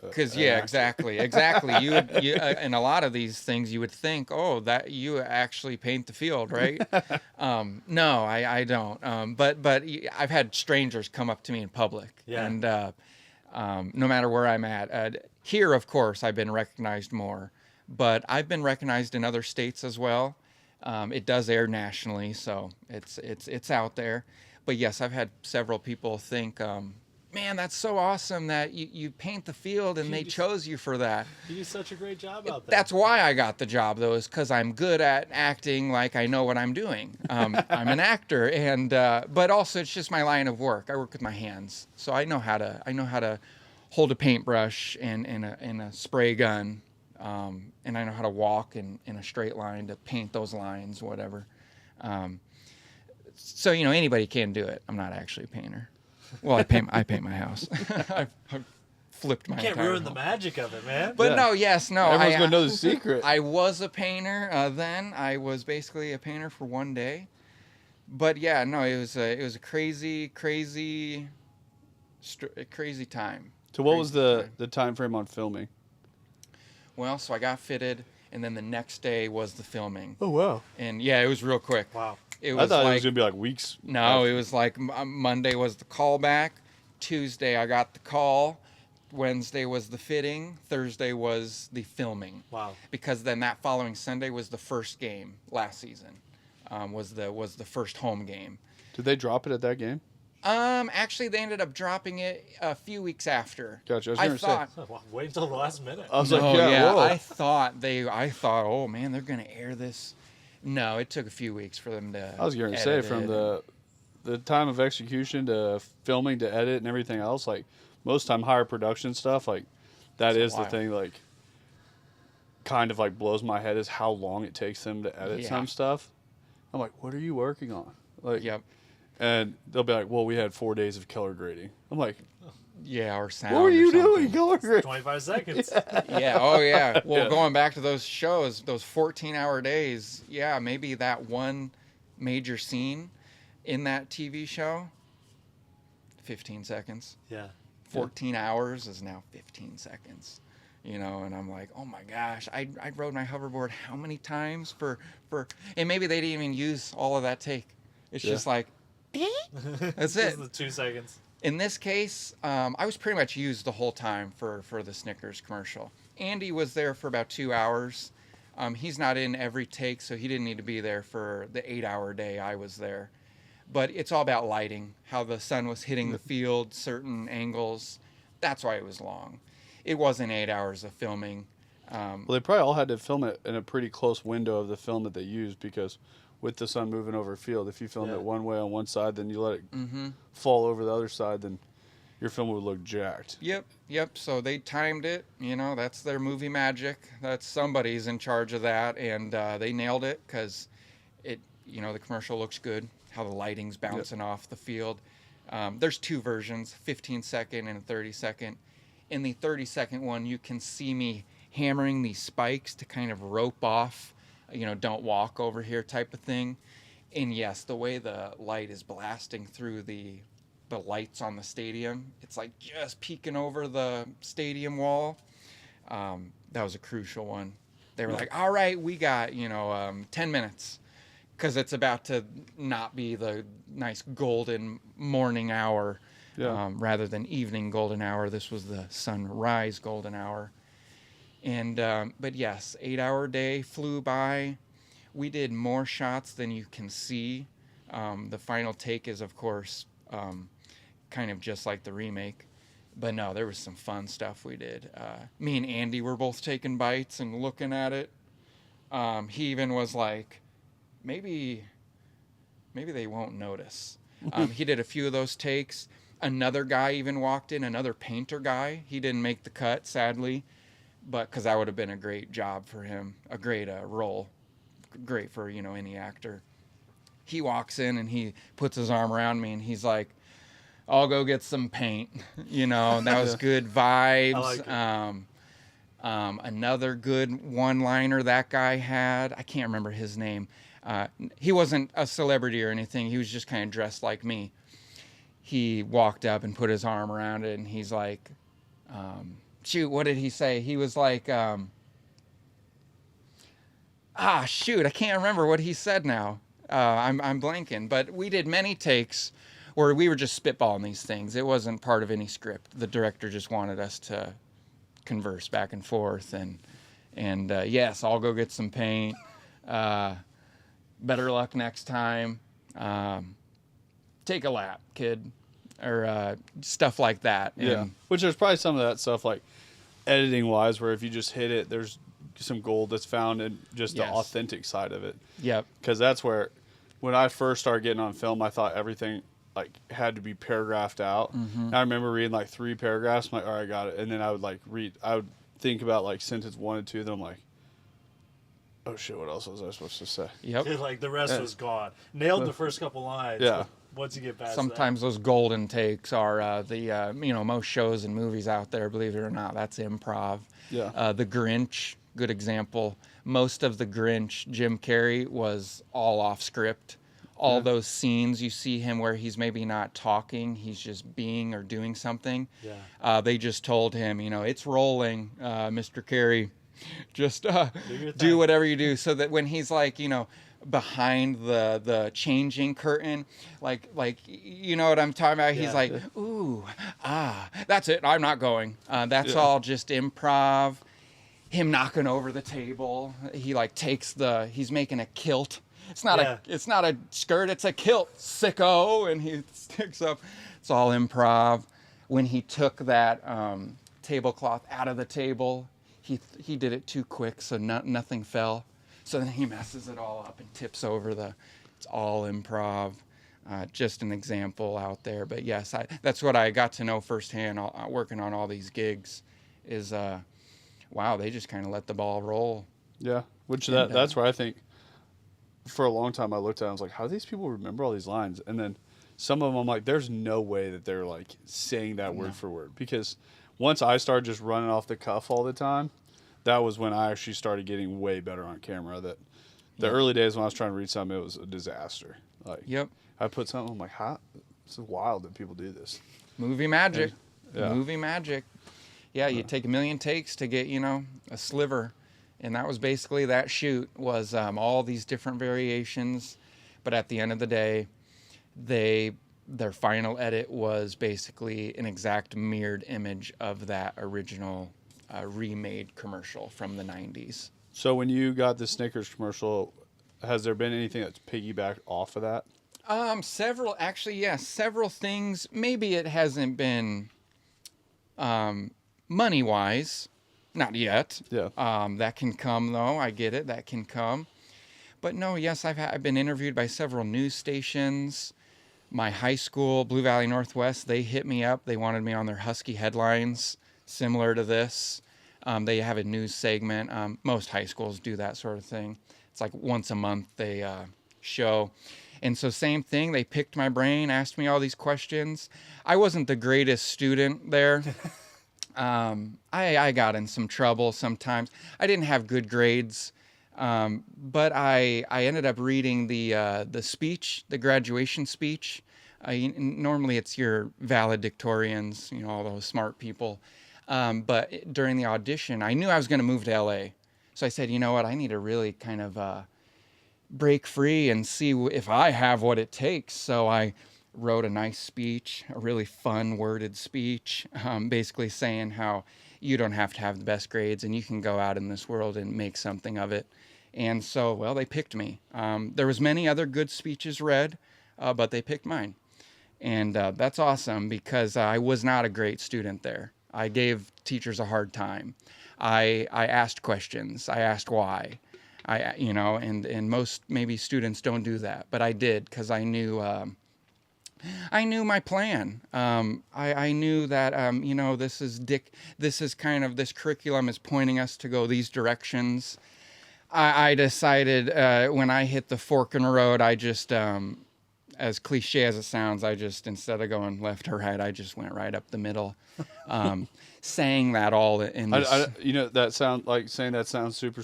Speaker 3: Because
Speaker 1: an actor.
Speaker 3: exactly. You in a lot of these things, you would think, oh, that you actually paint the field, right? No, I don't. But I've had strangers come up to me in public, and no matter where I'm at, here, of course, I've been recognized more, but I've been recognized in other states as well. It does air nationally, so it's out there. But yes, I've had several people think. Man, that's so awesome that you paint the field and they chose you for that.
Speaker 2: You do such a great job out there.
Speaker 3: That's why I got the job, though, is because I'm good at acting like I know what I'm doing. I'm an actor, and but also it's just my line of work. I work with my hands, so I know how to hold a paintbrush and a spray gun, and I know how to walk in a straight line to paint those lines, whatever. So anybody can do it. I'm not actually a painter. Well, I paint my house. I've flipped my.
Speaker 2: You can't
Speaker 3: entire
Speaker 2: ruin the
Speaker 3: home.
Speaker 2: magic of it, man.
Speaker 3: But
Speaker 1: Yeah.
Speaker 3: no.
Speaker 1: Everyone's gonna know the secret.
Speaker 3: I was a painter then. I was basically a painter for one day. But yeah, no, it was a crazy time.
Speaker 1: So what was the
Speaker 3: Crazy time.
Speaker 1: time frame on filming?
Speaker 3: Well, so I got fitted, and then the next day was the filming.
Speaker 1: Oh wow!
Speaker 3: And yeah, it was real quick.
Speaker 2: Wow.
Speaker 3: It
Speaker 1: I
Speaker 3: was
Speaker 1: thought
Speaker 3: like
Speaker 1: it was gonna be like weeks.
Speaker 3: no, it was like Monday was the callback. Tuesday I got the call. Wednesday was the fitting. Thursday was the filming.
Speaker 2: Wow.
Speaker 3: Because then that following Sunday was the first game last season. Was the first home game.
Speaker 1: Did they drop it at that game?
Speaker 3: Actually, they ended up dropping it a few weeks after.
Speaker 1: Gotcha. I was
Speaker 3: I
Speaker 1: gonna say.
Speaker 3: thought.
Speaker 2: Wow, wait until the last minute.
Speaker 1: I was
Speaker 3: No,
Speaker 1: like, yeah, whoa.
Speaker 3: I thought, oh man, they're gonna air this. No, it took a few weeks for them to.
Speaker 1: I was going to say
Speaker 3: edit
Speaker 1: from
Speaker 3: it.
Speaker 1: the time of execution to filming to edit and everything else, like most time higher production stuff, like that
Speaker 3: It's a
Speaker 1: is the
Speaker 3: while.
Speaker 1: thing, like kind of like blows my head is how long it takes them to edit
Speaker 3: Yeah.
Speaker 1: some stuff. I'm like, what are you working on? Like,
Speaker 3: Yep.
Speaker 1: And they'll be like, well, we had 4 days of color grading. I'm like,
Speaker 3: Yeah, or sound.
Speaker 1: what were you
Speaker 3: or something.
Speaker 1: doing? Color grading?
Speaker 2: 25 seconds.
Speaker 3: Yeah. Oh, yeah. Well,
Speaker 1: Yeah.
Speaker 3: going back to those shows, those 14-hour days. Yeah, maybe that one major scene in that TV show. 15 seconds.
Speaker 2: Yeah.
Speaker 3: 14 hours is now 15 seconds. And I'm like, oh my gosh, I rode my hoverboard how many times for, and maybe they didn't even use all of that take. It's
Speaker 1: Yeah.
Speaker 3: just like, that's
Speaker 2: This
Speaker 3: it.
Speaker 2: is the 2 seconds.
Speaker 3: In this case, I was pretty much used the whole time for the Snickers commercial. Andy was there for about 2 hours. He's not in every take, so he didn't need to be there for the 8-hour day I was there. But it's all about lighting, how the sun was hitting the field, certain angles. That's why it was long. It wasn't 8 hours of filming.
Speaker 1: Well, they probably all had to film it in a pretty close window of the film that they used because with the sun moving over a field, if you filmed it one way on one side, then you let it fall over the other side, then your film would look jacked.
Speaker 3: Yep. So they timed it. That's their movie magic. That's somebody's in charge of that, and they nailed it because the commercial looks good. How the lighting's bouncing off the field. There's 2 versions, 15-second and a 30-second. In the 30-second one, you can see me hammering these spikes to kind of rope off, don't walk over here type of thing. And yes, the way the light is blasting through the lights on the stadium, it's like just peeking over the stadium wall. That was a crucial one. They were like, all right, we got, 10 minutes. Because it's about to not be the nice golden morning hour rather than evening golden hour. This was the sunrise golden hour. And but yes, 8-hour day flew by. We did more shots than you can see. The final take is, of course, kind of just like the remake. But no, there was some fun stuff we did. Me and Andy were both taking bites and looking at it. He even was like, maybe maybe they won't notice. He did a few of those takes. Another guy even walked in, another painter guy. He didn't make the cut, sadly, but because that would have been a great job for him, a great role, great for, any actor. He walks in and he puts his arm around me and he's like, I'll go get some paint. That was good vibes.
Speaker 2: I like it.
Speaker 3: Another good one-liner that guy had, I can't remember his name. He wasn't a celebrity or anything. He was just kind of dressed like me. He walked up and put his arm around it and he's like, shoot, what did he say? He was like, shoot, I can't remember what he said now. I'm blanking, but we did many takes where we were just spitballing these things. It wasn't part of any script. The director just wanted us to converse back and forth, and yes, I'll go get some paint. Better luck next time. Take a lap, kid, or stuff like that.
Speaker 1: Yeah, which there's probably some of that stuff like editing wise, where if you just hit it, there's some gold that's found in just the authentic side of it.
Speaker 3: Yep.
Speaker 1: Because that's where, when I first started getting on film, I thought everything like had to be paragraphed out. Mm-hmm. I remember reading like 3 paragraphs. I'm like, all right, got it. And then I would think about like sentence 1 and 2. Then I'm like, oh shit, what else was I supposed to say?
Speaker 3: Yep.
Speaker 2: Like the rest was gone. Nailed the first couple lines.
Speaker 1: Yeah.
Speaker 2: Once you get past
Speaker 3: Sometimes those golden takes are most shows and movies out there, believe it or not, that's improv.
Speaker 1: Yeah.
Speaker 3: The Grinch, good example. Most of The Grinch, Jim Carrey, was all off script. All those scenes you see him where he's maybe not talking, he's just being or doing something.
Speaker 2: Yeah.
Speaker 3: They just told him, it's rolling, Mr. Carrey. Just do whatever you do, so that when he's like, behind the changing curtain, like you know what I'm talking about. He's like, ooh, that's it. I'm not going. That's all just improv. Him knocking over the table. He like takes he's making a kilt. It's not a skirt. It's a kilt, sicko. And he sticks up. It's all improv. When he took that tablecloth out of the table, he did it too quick, so nothing fell. So then he messes it all up and tips over it's all improv. Just an example out there. But yes, that's what I got to know firsthand working on all these gigs is, wow, they just kind of let the ball roll.
Speaker 1: Yeah, that's where I think for a long time I looked at it, I was like, how do these people remember all these lines? And then some of them I'm like, there's no way that they're like saying that word for word. Because once I started just running off the cuff all the time, that was when I actually started getting way better on camera. That the early days when I was trying to read something, it was a disaster. Like, I put something, I'm like, how? This is wild that people do this.
Speaker 3: Movie magic. Movie magic. Yeah, you take a million takes to get, a sliver. And that was basically that shoot was all these different variations. But at the end of the day, their final edit was basically an exact mirrored image of that original remade commercial from the 90s.
Speaker 1: So when you got the Snickers commercial, has there been anything that's piggybacked off of that? Several things. Maybe it hasn't been money-wise, not yet. Yeah.
Speaker 3: That can come though. I get it. That can come. But no, yes, I've been interviewed by several news stations. My high school, Blue Valley Northwest, they hit me up. They wanted me on their Husky headlines, similar to this. They have a news segment. Most high schools do that sort of thing. It's like once a month they show. And so same thing, they picked my brain, asked me all these questions. I wasn't the greatest student there. I got in some trouble sometimes. I didn't have good grades. But I ended up reading the speech, the graduation speech. Normally it's your valedictorians, all those smart people. But during the audition, I knew I was going to move to LA. So I said, you know what, I need to really kind of break free and see if I have what it takes. So I wrote a nice speech, a really fun worded speech, basically saying how you don't have to have the best grades and you can go out in this world and make something of it. And so, well, they picked me. There was many other good speeches read, but they picked mine. And that's awesome because I was not a great student there. I gave teachers a hard time. I asked questions. I asked why. And most maybe students don't do that, but I did, because I knew my plan. I knew that, this curriculum is pointing us to go these directions. I decided when I hit the fork in the road, I just, as cliche as it sounds, instead of going left or right, I just went right up the middle. Saying that all in this.
Speaker 1: Saying that sounds super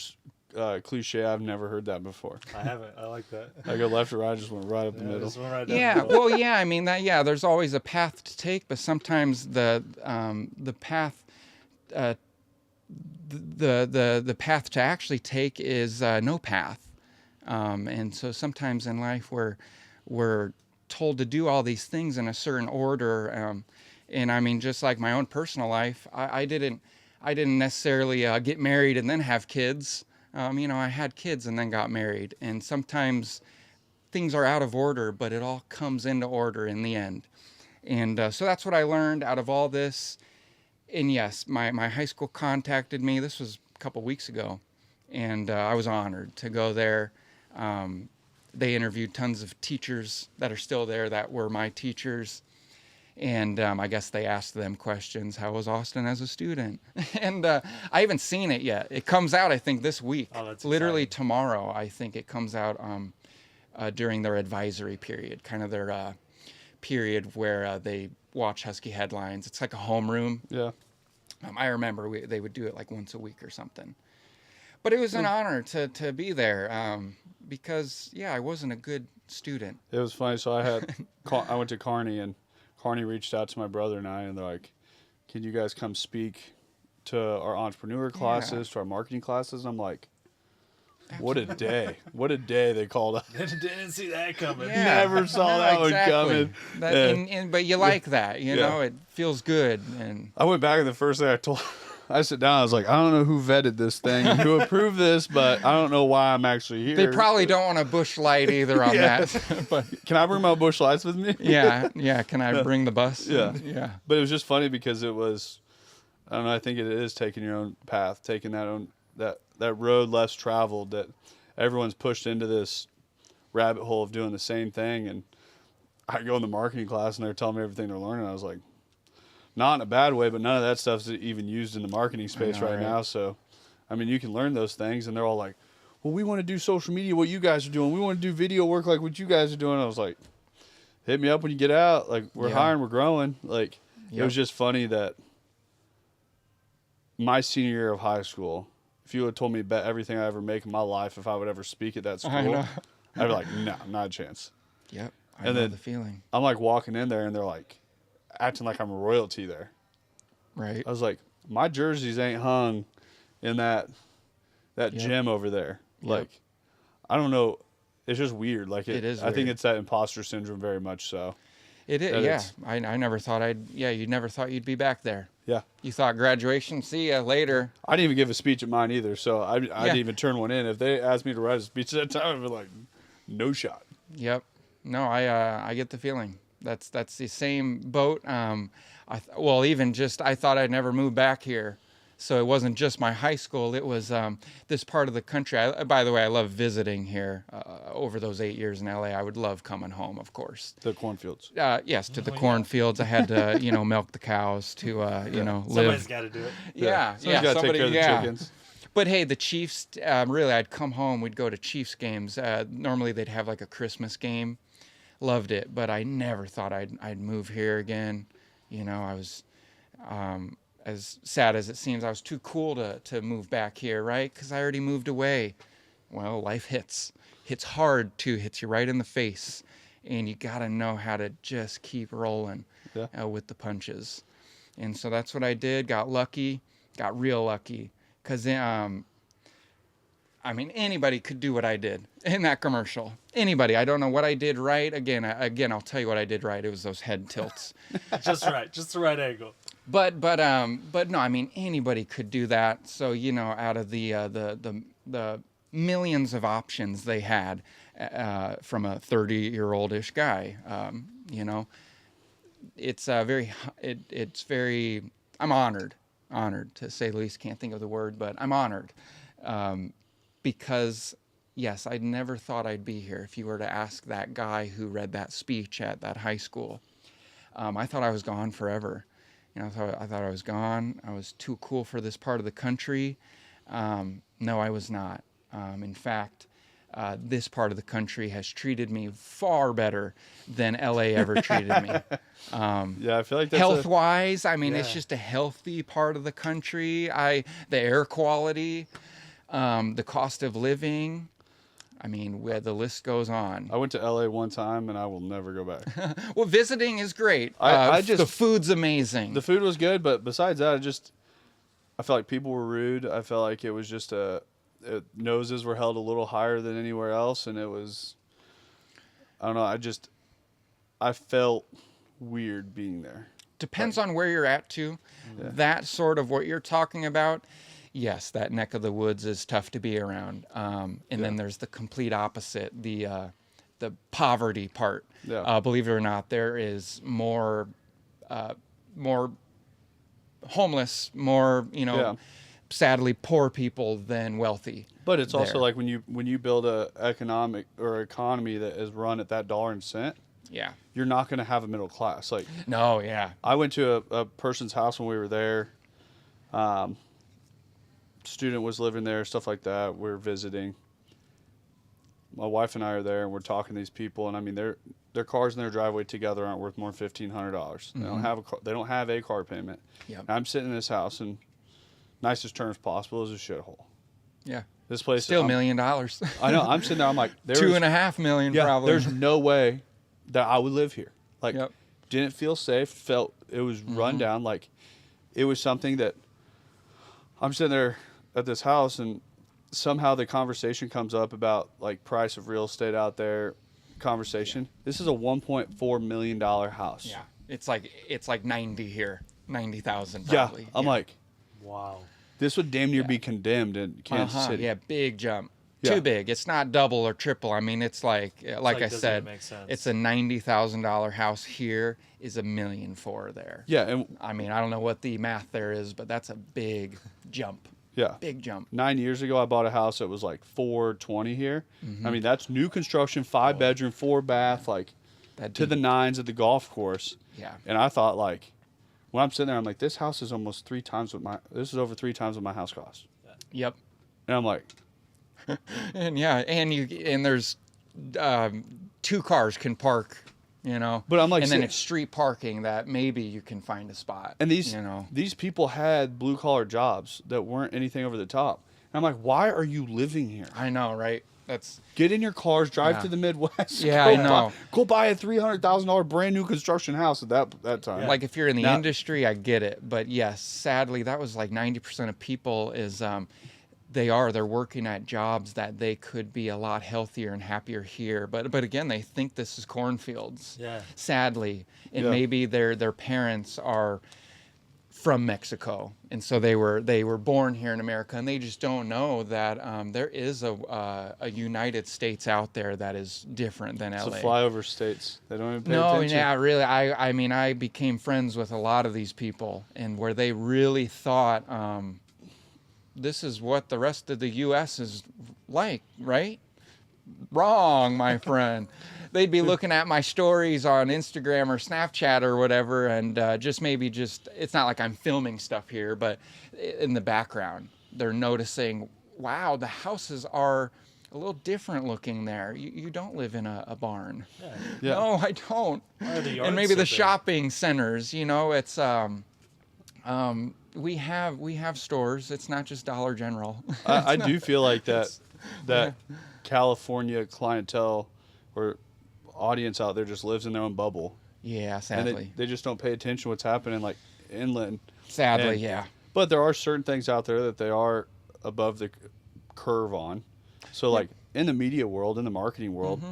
Speaker 1: cliche. I've never heard that before.
Speaker 2: I haven't. I like that.
Speaker 1: I go left or right, I just went right up the middle.
Speaker 2: Just went right down
Speaker 3: Yeah,
Speaker 2: the middle.
Speaker 3: well, yeah, I mean there's always a path to take, but sometimes the path the path to actually take is no path. And so sometimes in life we're told to do all these things in a certain order. And I mean, just like my own personal life, I didn't necessarily get married and then have kids. I had kids and then got married. And sometimes things are out of order, but it all comes into order in the end. And so that's what I learned out of all this. And yes, my high school contacted me. This was a couple weeks ago. And I was honored to go there. They interviewed tons of teachers that are still there that were my teachers. And I guess they asked them questions. How was Austin as a student? And I haven't seen it yet. It comes out, I think, this week.
Speaker 2: Oh, that's
Speaker 3: literally
Speaker 2: exciting.
Speaker 3: tomorrow, I think it comes out during their advisory period, kind of their period where they watch Husky headlines. It's like a homeroom.
Speaker 1: Yeah.
Speaker 3: I remember they would do it like once a week or something. But it was an honor to be there because, yeah, I wasn't a good student.
Speaker 1: It was funny. So I went to Kearney, and Kearney reached out to my brother and I, and they're like, can you guys come speak to our entrepreneur classes, to our marketing classes? And I'm like, what a day. What a day they called us.
Speaker 2: Didn't see that coming.
Speaker 3: Yeah.
Speaker 1: Never saw that one coming.
Speaker 3: But you like that, you know, it feels good. And
Speaker 1: I went back, and the first thing I sit down, I was like, I don't know who vetted this thing and who approved this, but I don't know why I'm actually here.
Speaker 3: they probably don't want a bush light either on that. But
Speaker 1: Can I bring my bush lights with me?
Speaker 3: yeah. Can I bring the bus?
Speaker 1: Yeah.
Speaker 3: Yeah.
Speaker 1: But it was just funny because it was, I don't know, I think it is taking your own path, taking that road less traveled, that everyone's pushed into this rabbit hole of doing the same thing. And I go in the marketing class, and they're telling me everything they're learning. I was like, not in a bad way, but none of that stuff's even used in the marketing space right now. So, I mean, you can learn those things, and they're all like, well, we want to do social media, what you guys are doing. We want to do video work like what you guys are doing. I was like, hit me up when you get out. Like, we're hiring, we're growing. Like, it was just funny that my senior year of high school, if you had told me bet everything I ever make in my life, if I would ever speak at that school, I'd be like, no, not a chance.
Speaker 3: Yep. I
Speaker 1: And
Speaker 3: know
Speaker 1: then
Speaker 3: the feeling.
Speaker 1: I'm like walking in there, and they're like acting like I'm a royalty there.
Speaker 3: Right.
Speaker 1: I was like, my jerseys ain't hung in that gym over there. Like, I don't know. It's just weird. Like
Speaker 3: It is
Speaker 1: I think
Speaker 3: weird.
Speaker 1: it's that imposter syndrome very much so.
Speaker 3: It is.
Speaker 1: that
Speaker 3: Yeah.
Speaker 1: it's-
Speaker 3: I never thought you never thought you'd be back there.
Speaker 1: Yeah.
Speaker 3: You thought graduation, see ya later.
Speaker 1: I didn't even give a speech at mine either, so I didn't even turn one in. If they asked me to write a speech at that time, I'd be like, no shot.
Speaker 3: Yep. No, I get the feeling. That's the same boat. I thought I'd never move back here. So it wasn't just my high school. It was this part of the country. By the way, I love visiting here. Over those 8 years in LA, I would love coming home, of course.
Speaker 1: The cornfields.
Speaker 3: Yes, to the cornfields. I had to, milk the cows to, live.
Speaker 2: Somebody's got to do it.
Speaker 3: Yeah,
Speaker 1: Somebody's got to take care of the
Speaker 3: yeah.
Speaker 1: chickens.
Speaker 3: But hey, the Chiefs, really, I'd come home, we'd go to Chiefs games. Normally they'd have like a Christmas game. Loved it, but I never thought I'd move here again. I was, as sad as it seems, I was too cool to move back here, right? Because I already moved away. Well, life hits hard too, hits you right in the face. And you got to know how to just keep rolling with the punches. And so that's what I did, got real lucky. Because, anybody could do what I did in that commercial. Anybody. I don't know what I did right. Again, I'll tell you what I did right. It was those head tilts.
Speaker 2: Just the right angle.
Speaker 3: But no, anybody could do that. So, out of the millions of options they had from a 30-year-old-ish guy, it's very, I'm honored to say the least. Can't think of the word, but I'm honored. because yes, I never thought I'd be here. If you were to ask that guy who read that speech at that high school, I thought I was gone forever. I thought I was gone. I was too cool for this part of the country. No, I was not. In fact, this part of the country has treated me far better than LA ever treated me.
Speaker 1: Yeah, I feel like that's
Speaker 3: Health-wise, I mean,
Speaker 2: Yeah.
Speaker 3: it's just a healthy part of the country. The air quality, the cost of living. I mean, the list goes on.
Speaker 1: I went to LA one time and I will never go back.
Speaker 3: Well, visiting is great. The food's amazing.
Speaker 1: The food was good, but besides that, I felt like people were rude. I felt like it was just noses were held a little higher than anywhere else, and it was, I don't know. I felt weird being there.
Speaker 3: Depends on where you're at too.
Speaker 1: Yeah.
Speaker 3: That sort of what you're talking about. Yes, that neck of the woods is tough to be around. And then there's the complete opposite, the poverty part.
Speaker 1: Yeah.
Speaker 3: Believe it or not, there is more homeless, more sadly poor people than wealthy.
Speaker 1: But it's also
Speaker 3: there.
Speaker 1: like when you build a economy that is run at that dollar and cent,
Speaker 3: Yeah.
Speaker 1: you're not going to have a middle class. Like
Speaker 3: No, yeah.
Speaker 1: I went to a person's house when we were there. Student was living there, stuff like that. We were visiting. My wife and I are there, and we're talking to these people, and I mean, their cars in their driveway together aren't worth more than $1,500. They don't have they don't have a car payment.
Speaker 3: Yep.
Speaker 1: And I'm sitting in this house, and nicest terms possible is a shithole.
Speaker 3: Yeah.
Speaker 1: This place
Speaker 3: Still $1
Speaker 1: I'm-
Speaker 3: million.
Speaker 1: I know. I'm sitting there. I'm like,
Speaker 3: $2.5 million
Speaker 1: yeah,
Speaker 3: probably.
Speaker 1: there's no way that I would live here. Like,
Speaker 3: Yep.
Speaker 1: didn't feel safe. Felt it was run down. Like, it was something that I'm sitting there at this house, and somehow the conversation comes up about like price of real estate out there. Conversation. This is a $1.4 million house.
Speaker 3: Yeah. It's like 90 here. 90,000
Speaker 1: Yeah.
Speaker 3: probably.
Speaker 1: I'm like,
Speaker 2: Wow.
Speaker 1: this would damn near be condemned in Kansas City.
Speaker 3: Yeah, big jump.
Speaker 1: Yeah.
Speaker 3: Too big. It's not double or triple. I mean, it's like I
Speaker 2: doesn't
Speaker 3: said,
Speaker 2: make sense.
Speaker 3: it's a $90,000 house here is $1.4 million there.
Speaker 1: Yeah, and
Speaker 3: I mean, I don't know what the math there is, but that's a big jump.
Speaker 1: yeah.
Speaker 3: Big jump.
Speaker 1: 9 years ago, I bought a house that was like $420 here. I mean, that's new construction, 5-bedroom, 4-bath, like
Speaker 3: That'd
Speaker 1: to
Speaker 3: be-
Speaker 1: the nines at the golf course.
Speaker 3: Yeah.
Speaker 1: And I thought, like, when I'm sitting there, I'm like, this house is almost this is over 3 times what my house cost.
Speaker 3: Yep.
Speaker 1: And I'm like,
Speaker 3: And yeah, and there's 2 cars can park,
Speaker 1: But I'm like,
Speaker 3: and then
Speaker 1: sit-
Speaker 3: it's street parking that maybe you can find a spot.
Speaker 1: and these
Speaker 3: you
Speaker 1: these people had blue collar jobs that weren't anything over the top. And I'm like, why are you living here?
Speaker 3: I know, right? That's
Speaker 1: Get in your cars, drive
Speaker 3: Yeah.
Speaker 1: to the Midwest.
Speaker 3: Yeah,
Speaker 1: go
Speaker 3: I know.
Speaker 1: Go buy a $300,000 brand new construction house at that time.
Speaker 3: like if you're in the
Speaker 1: Now-
Speaker 3: industry, I get it, but yes, sadly, that was like 90% of people is they're working at jobs that they could be a lot healthier and happier here, but again, they think this is cornfields.
Speaker 2: Yeah.
Speaker 3: Sadly, and
Speaker 1: Yeah.
Speaker 3: maybe their parents are from Mexico, and so they were born here in America, and they just don't know that there is a United States out there that is different than
Speaker 1: It's
Speaker 3: LA.
Speaker 1: the flyover states. They don't even pay
Speaker 3: No,
Speaker 1: attention.
Speaker 3: yeah, really. I mean, I became friends with a lot of these people, and where they really thought this is what the rest of the U.S. is like, right? Wrong, my friend. They'd be looking at my stories on Instagram or Snapchat or whatever, and it's not like I'm filming stuff here, but in the background, they're noticing, wow, the houses are a little different looking there. You don't live in a barn.
Speaker 1: Yeah.
Speaker 3: No, I don't.
Speaker 2: Why are the yards
Speaker 3: And maybe
Speaker 2: so
Speaker 3: the
Speaker 2: big?
Speaker 3: shopping centers, it's we have stores. It's not just Dollar General.
Speaker 1: I do feel like that California clientele or audience out there just lives in their own bubble.
Speaker 3: Yeah,
Speaker 1: And
Speaker 3: sadly.
Speaker 1: they just don't pay attention to what's happening like inland.
Speaker 3: Sadly,
Speaker 1: and-
Speaker 3: yeah.
Speaker 1: But there are certain things out there that they are above the curve on. So like in the media world, in the marketing world,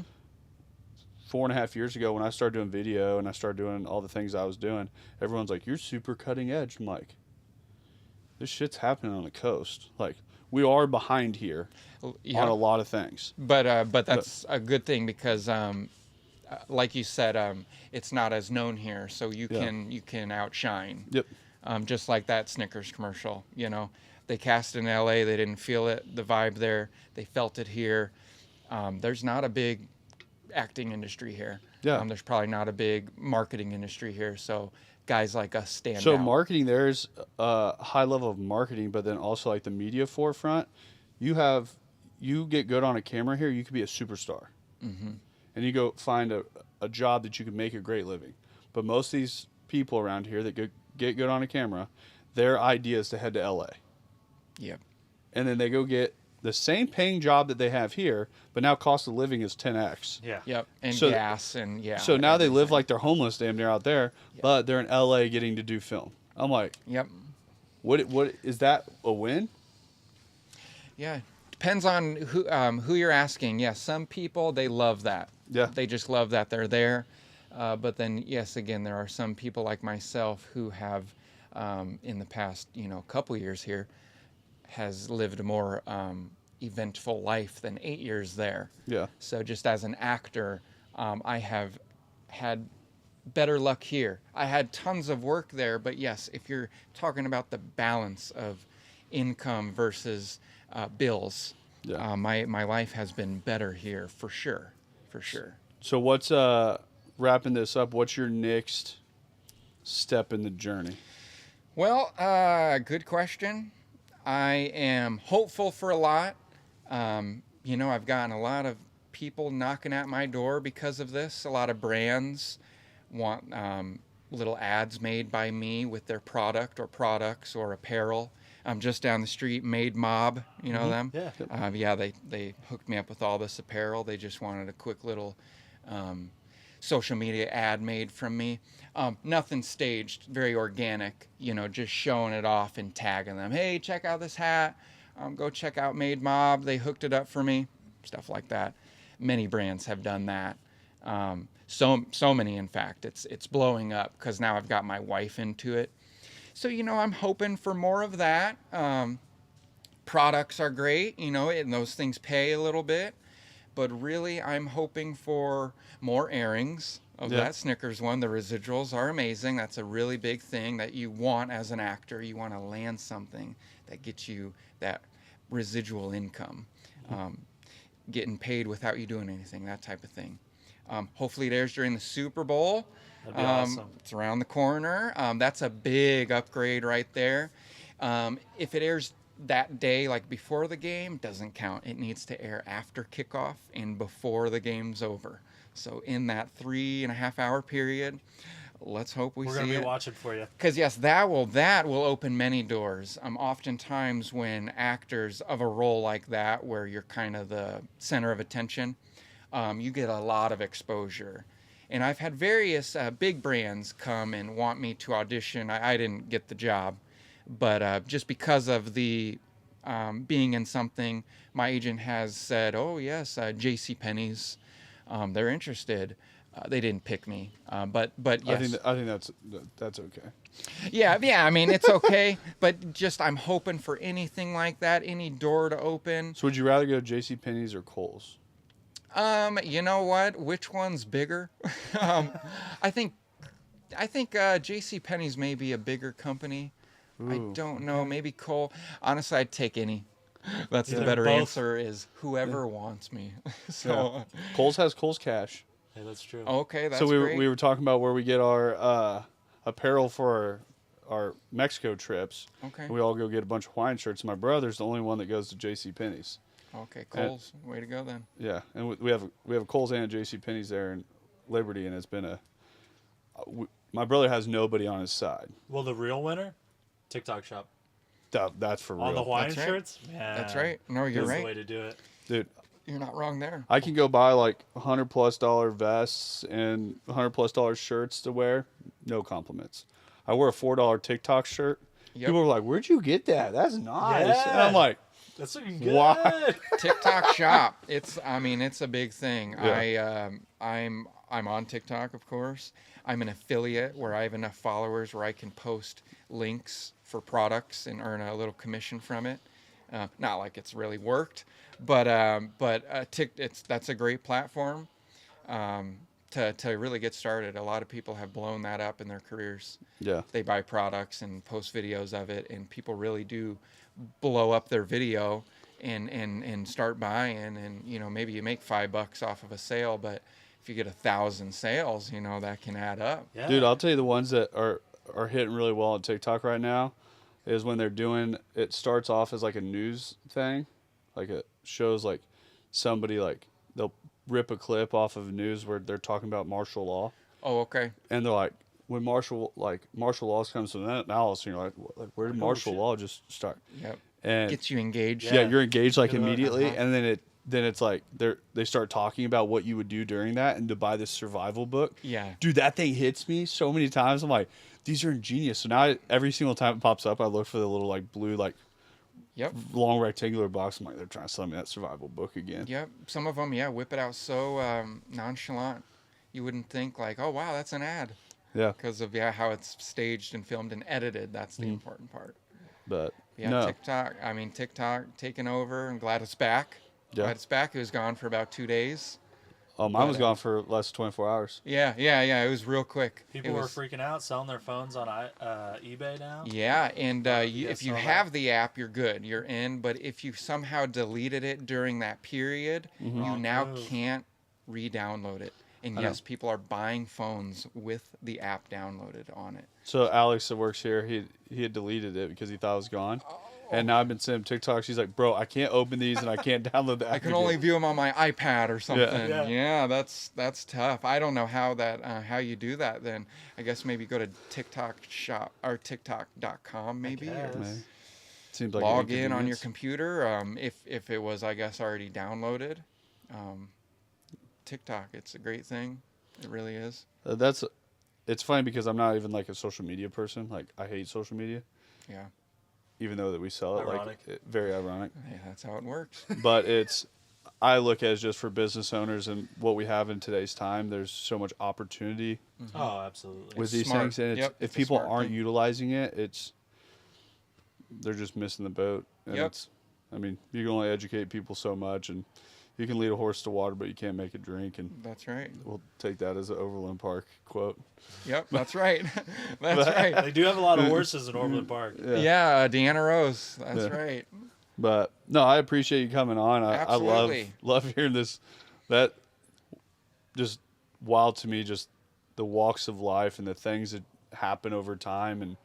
Speaker 1: 4.5 years ago when I started doing video and I started doing all the things I was doing, everyone's like, you're super cutting edge. I'm like, this shit's happening on the coast. Like we are behind here
Speaker 3: Yeah.
Speaker 1: on a lot of things.
Speaker 3: But that's a good thing because, like you said, it's not as known here, so you
Speaker 1: Yeah.
Speaker 3: can outshine.
Speaker 1: Yep.
Speaker 3: Just like that Snickers commercial, they cast in LA, they didn't feel it, the vibe there, they felt it here. There's not a big acting industry here.
Speaker 1: Yeah.
Speaker 3: There's probably not a big marketing industry here, so guys like us stand
Speaker 1: So
Speaker 3: out.
Speaker 1: marketing, there's a high level of marketing, but then also like the media forefront. You get good on a camera here, you could be a superstar.
Speaker 3: Mm-hmm.
Speaker 1: And you go find a job that you could make a great living. But most of these people around here that get good on a camera, their idea is to head to LA.
Speaker 3: Yep.
Speaker 1: And then they go get the same paying job that they have here, but now cost of living is 10x.
Speaker 2: Yeah.
Speaker 3: Yep. And
Speaker 1: So-
Speaker 3: gas and
Speaker 1: So now they live
Speaker 3: everything.
Speaker 1: like they're homeless damn near out there,
Speaker 3: Yeah.
Speaker 1: but they're in LA getting to do film. I'm like,
Speaker 3: Yep.
Speaker 1: what is that a win?
Speaker 3: Yeah. Depends on who you're asking. Yes, some people, they love that.
Speaker 1: Yeah.
Speaker 3: They just love that they're there. But then, yes, again, there are some people like myself who have, in the past, couple years here, has lived a more eventful life than 8 years there.
Speaker 1: Yeah.
Speaker 3: So just as an actor, I have had better luck here. I had tons of work there, but yes, if you're talking about the balance of income versus bills,
Speaker 1: Yeah.
Speaker 3: my life has been better here for sure. For sure.
Speaker 1: So what's wrapping this up? What's your next step in the journey?
Speaker 3: Well, good question. I am hopeful for a lot. I've gotten a lot of people knocking at my door because of this. A lot of brands want little ads made by me with their product or products or apparel. Just down the street, Made Mob, you know them?
Speaker 2: Yeah.
Speaker 3: They hooked me up with all this apparel. They just wanted a quick little social media ad made from me. Nothing staged, very organic, just showing it off and tagging them. Hey, check out this hat. Go check out Made Mob. They hooked it up for me. Stuff like that. Many brands have done that. So many, in fact. It's blowing up because now I've got my wife into it. So, I'm hoping for more of that. Products are great, and those things pay a little bit. But really, I'm hoping for more airings of that Snickers one. The residuals are amazing. That's a really big thing that you want as an actor. You want to land something that gets you that residual income. Getting paid without you doing anything, that type of thing. Hopefully it airs during the Super Bowl.
Speaker 2: That'd be awesome.
Speaker 3: It's around the corner. That's a big upgrade right there. If it airs that day, like before the game, doesn't count. It needs to air after kickoff and before the game's over. So in that 3.5 hour period, let's hope we see it.
Speaker 2: We're going to be watching for you.
Speaker 3: Because yes, that will open many doors. Oftentimes when actors of a role like that, where you're kind of the center of attention, you get a lot of exposure. And I've had various big brands come and want me to audition. I didn't get the job, but just because of the being in something, my agent has said, "Oh yes, JCPenney's, they're interested." They didn't pick me, but yes.
Speaker 1: I think that's okay.
Speaker 3: Yeah. I mean, it's okay, but just I'm hoping for anything like that, any door to open.
Speaker 1: So would you rather go to JCPenney's or Kohl's?
Speaker 3: You know what? Which one's bigger? I think JCPenney's may be a bigger company.
Speaker 1: Ooh.
Speaker 3: I don't know. Maybe Cole. Honestly, I'd take any. That's the
Speaker 2: Either
Speaker 3: better
Speaker 2: both.
Speaker 3: answer is whoever wants me. So,
Speaker 1: Kohl's has Kohl's Cash.
Speaker 2: Yeah, that's true.
Speaker 3: okay, that's
Speaker 1: So
Speaker 3: great.
Speaker 1: we were talking about where we get our apparel for our Mexico trips.
Speaker 3: Okay.
Speaker 1: We all go get a bunch of Hawaiian shirts. My brother's the only one that goes to JCPenney's.
Speaker 3: Okay, Cole's. Way to go then.
Speaker 1: Yeah, and we have a Kohl's and a JCPenney's there in Liberty, and it's been my brother has nobody on his side.
Speaker 2: Well, the real winner, TikTok shop.
Speaker 1: That's for real.
Speaker 2: On the Hawaiian
Speaker 3: That's right.
Speaker 2: shirts? Man,
Speaker 3: That's right. No, you're
Speaker 2: that's
Speaker 3: right.
Speaker 2: the way to do it.
Speaker 1: Dude,
Speaker 3: You're not wrong there.
Speaker 1: I can go buy like $100+ vests and $100+ shirts to wear. No compliments. I wear a $4 TikTok shirt.
Speaker 3: Yep.
Speaker 1: People are like, "Where'd you get that? That's nice."
Speaker 2: Yeah.
Speaker 1: And I'm like,
Speaker 2: That's looking good.
Speaker 1: Why?
Speaker 3: TikTok shop. It's a big thing.
Speaker 1: Yeah.
Speaker 3: I'm on TikTok, of course. I'm an affiliate where I have enough followers where I can post links for products and earn a little commission from it. Not like it's really worked, but that's a great platform to really get started. A lot of people have blown that up in their careers.
Speaker 1: yeah.
Speaker 3: They buy products and post videos of it, and people really do blow up their video and start buying, and maybe you make $5 off of a sale, but if you get 1,000 sales, that can add up.
Speaker 2: Yeah.
Speaker 1: Dude, I'll tell you the ones that are hitting really well on TikTok right now is when they're doing, it starts off as like a news thing, like it shows like somebody, like they'll rip a clip off of news where they're talking about martial law.
Speaker 3: Oh, okay.
Speaker 1: And they're like, when martial laws comes to that analysis, you're like where did martial law just start?
Speaker 3: Yep.
Speaker 1: And
Speaker 3: Gets you engaged.
Speaker 1: yeah, you're engaged like
Speaker 2: Good one.
Speaker 1: immediately, and then it's like they start talking about what you would do during that, and to buy this survival book.
Speaker 3: Yeah.
Speaker 1: Dude, that thing hits me so many times. I'm like, these are ingenious. So now every single time it pops up, I look for the little like blue like
Speaker 3: Yep.
Speaker 1: long rectangular box. I'm like, they're trying to sell me that survival book again.
Speaker 3: Yep. Some of them, whip it out so nonchalant. You wouldn't think like, oh wow, that's an ad,
Speaker 1: Yeah,
Speaker 3: because of how it's staged and filmed and edited. That's the important part.
Speaker 1: but
Speaker 3: Yeah,
Speaker 1: no,
Speaker 3: TikTok taking over. I'm glad it's back.
Speaker 1: Yeah.
Speaker 3: Glad it's back. It was gone for about 2 days.
Speaker 1: mine was gone for less than 24 hours.
Speaker 3: Yeah. It was real quick.
Speaker 2: People
Speaker 3: It
Speaker 2: were
Speaker 3: was-
Speaker 2: freaking out, selling their phones on eBay now.
Speaker 3: Yeah, and
Speaker 2: you guys
Speaker 3: if you
Speaker 2: saw that?
Speaker 3: have the app, you're good. You're in. But if you somehow deleted it during that period, you
Speaker 2: Wrong
Speaker 3: now
Speaker 2: move.
Speaker 3: can't re-download it. And
Speaker 1: I know.
Speaker 3: yes, people are buying phones with the app downloaded on it.
Speaker 1: So Alex that works here, he had deleted it because he thought it was gone. And now I've been sending him TikToks. He's like, bro, I can't open these and I can't download the app.
Speaker 3: I can
Speaker 1: again."
Speaker 3: only view them on my iPad or something.
Speaker 2: Yeah.
Speaker 3: Yeah, that's tough. I don't know how you do that. Then I guess maybe go to TikTok shop or TikTok.com maybe, or
Speaker 2: guess.
Speaker 1: Maybe. Seems like an
Speaker 3: log in on your
Speaker 1: inconvenience.
Speaker 3: computer. If it was, I guess, already downloaded. TikTok, it's a great thing. It really is.
Speaker 1: It's funny because I'm not even like a social media person. Like I hate social media,
Speaker 3: Yeah.
Speaker 1: even though that we sell it.
Speaker 2: Ironic.
Speaker 1: Very ironic.
Speaker 3: Yeah, that's how it works.
Speaker 1: But I look at it as just for business owners and what we have in today's time. There's so much opportunity
Speaker 2: Oh, absolutely.
Speaker 1: with these
Speaker 3: smart.
Speaker 1: things, and
Speaker 3: Yep,
Speaker 1: if
Speaker 3: it's a
Speaker 1: people
Speaker 3: smart
Speaker 1: aren't
Speaker 3: thing.
Speaker 1: utilizing it, they're just missing the boat. And
Speaker 3: Yep.
Speaker 1: I mean, you can only educate people so much, and you can lead a horse to water, but you can't make it drink. And
Speaker 3: That's right.
Speaker 1: we'll take that as an Overland Park quote.
Speaker 3: Yep, that's right. That's right.
Speaker 2: They do have a lot of horses in Overland Park.
Speaker 3: Yeah, Deanna Rose. That's
Speaker 1: Yeah.
Speaker 3: right.
Speaker 1: But no, I appreciate you coming on. I
Speaker 3: Absolutely.
Speaker 1: love hearing this. That just wild to me, just the walks of life and the things that happen over time and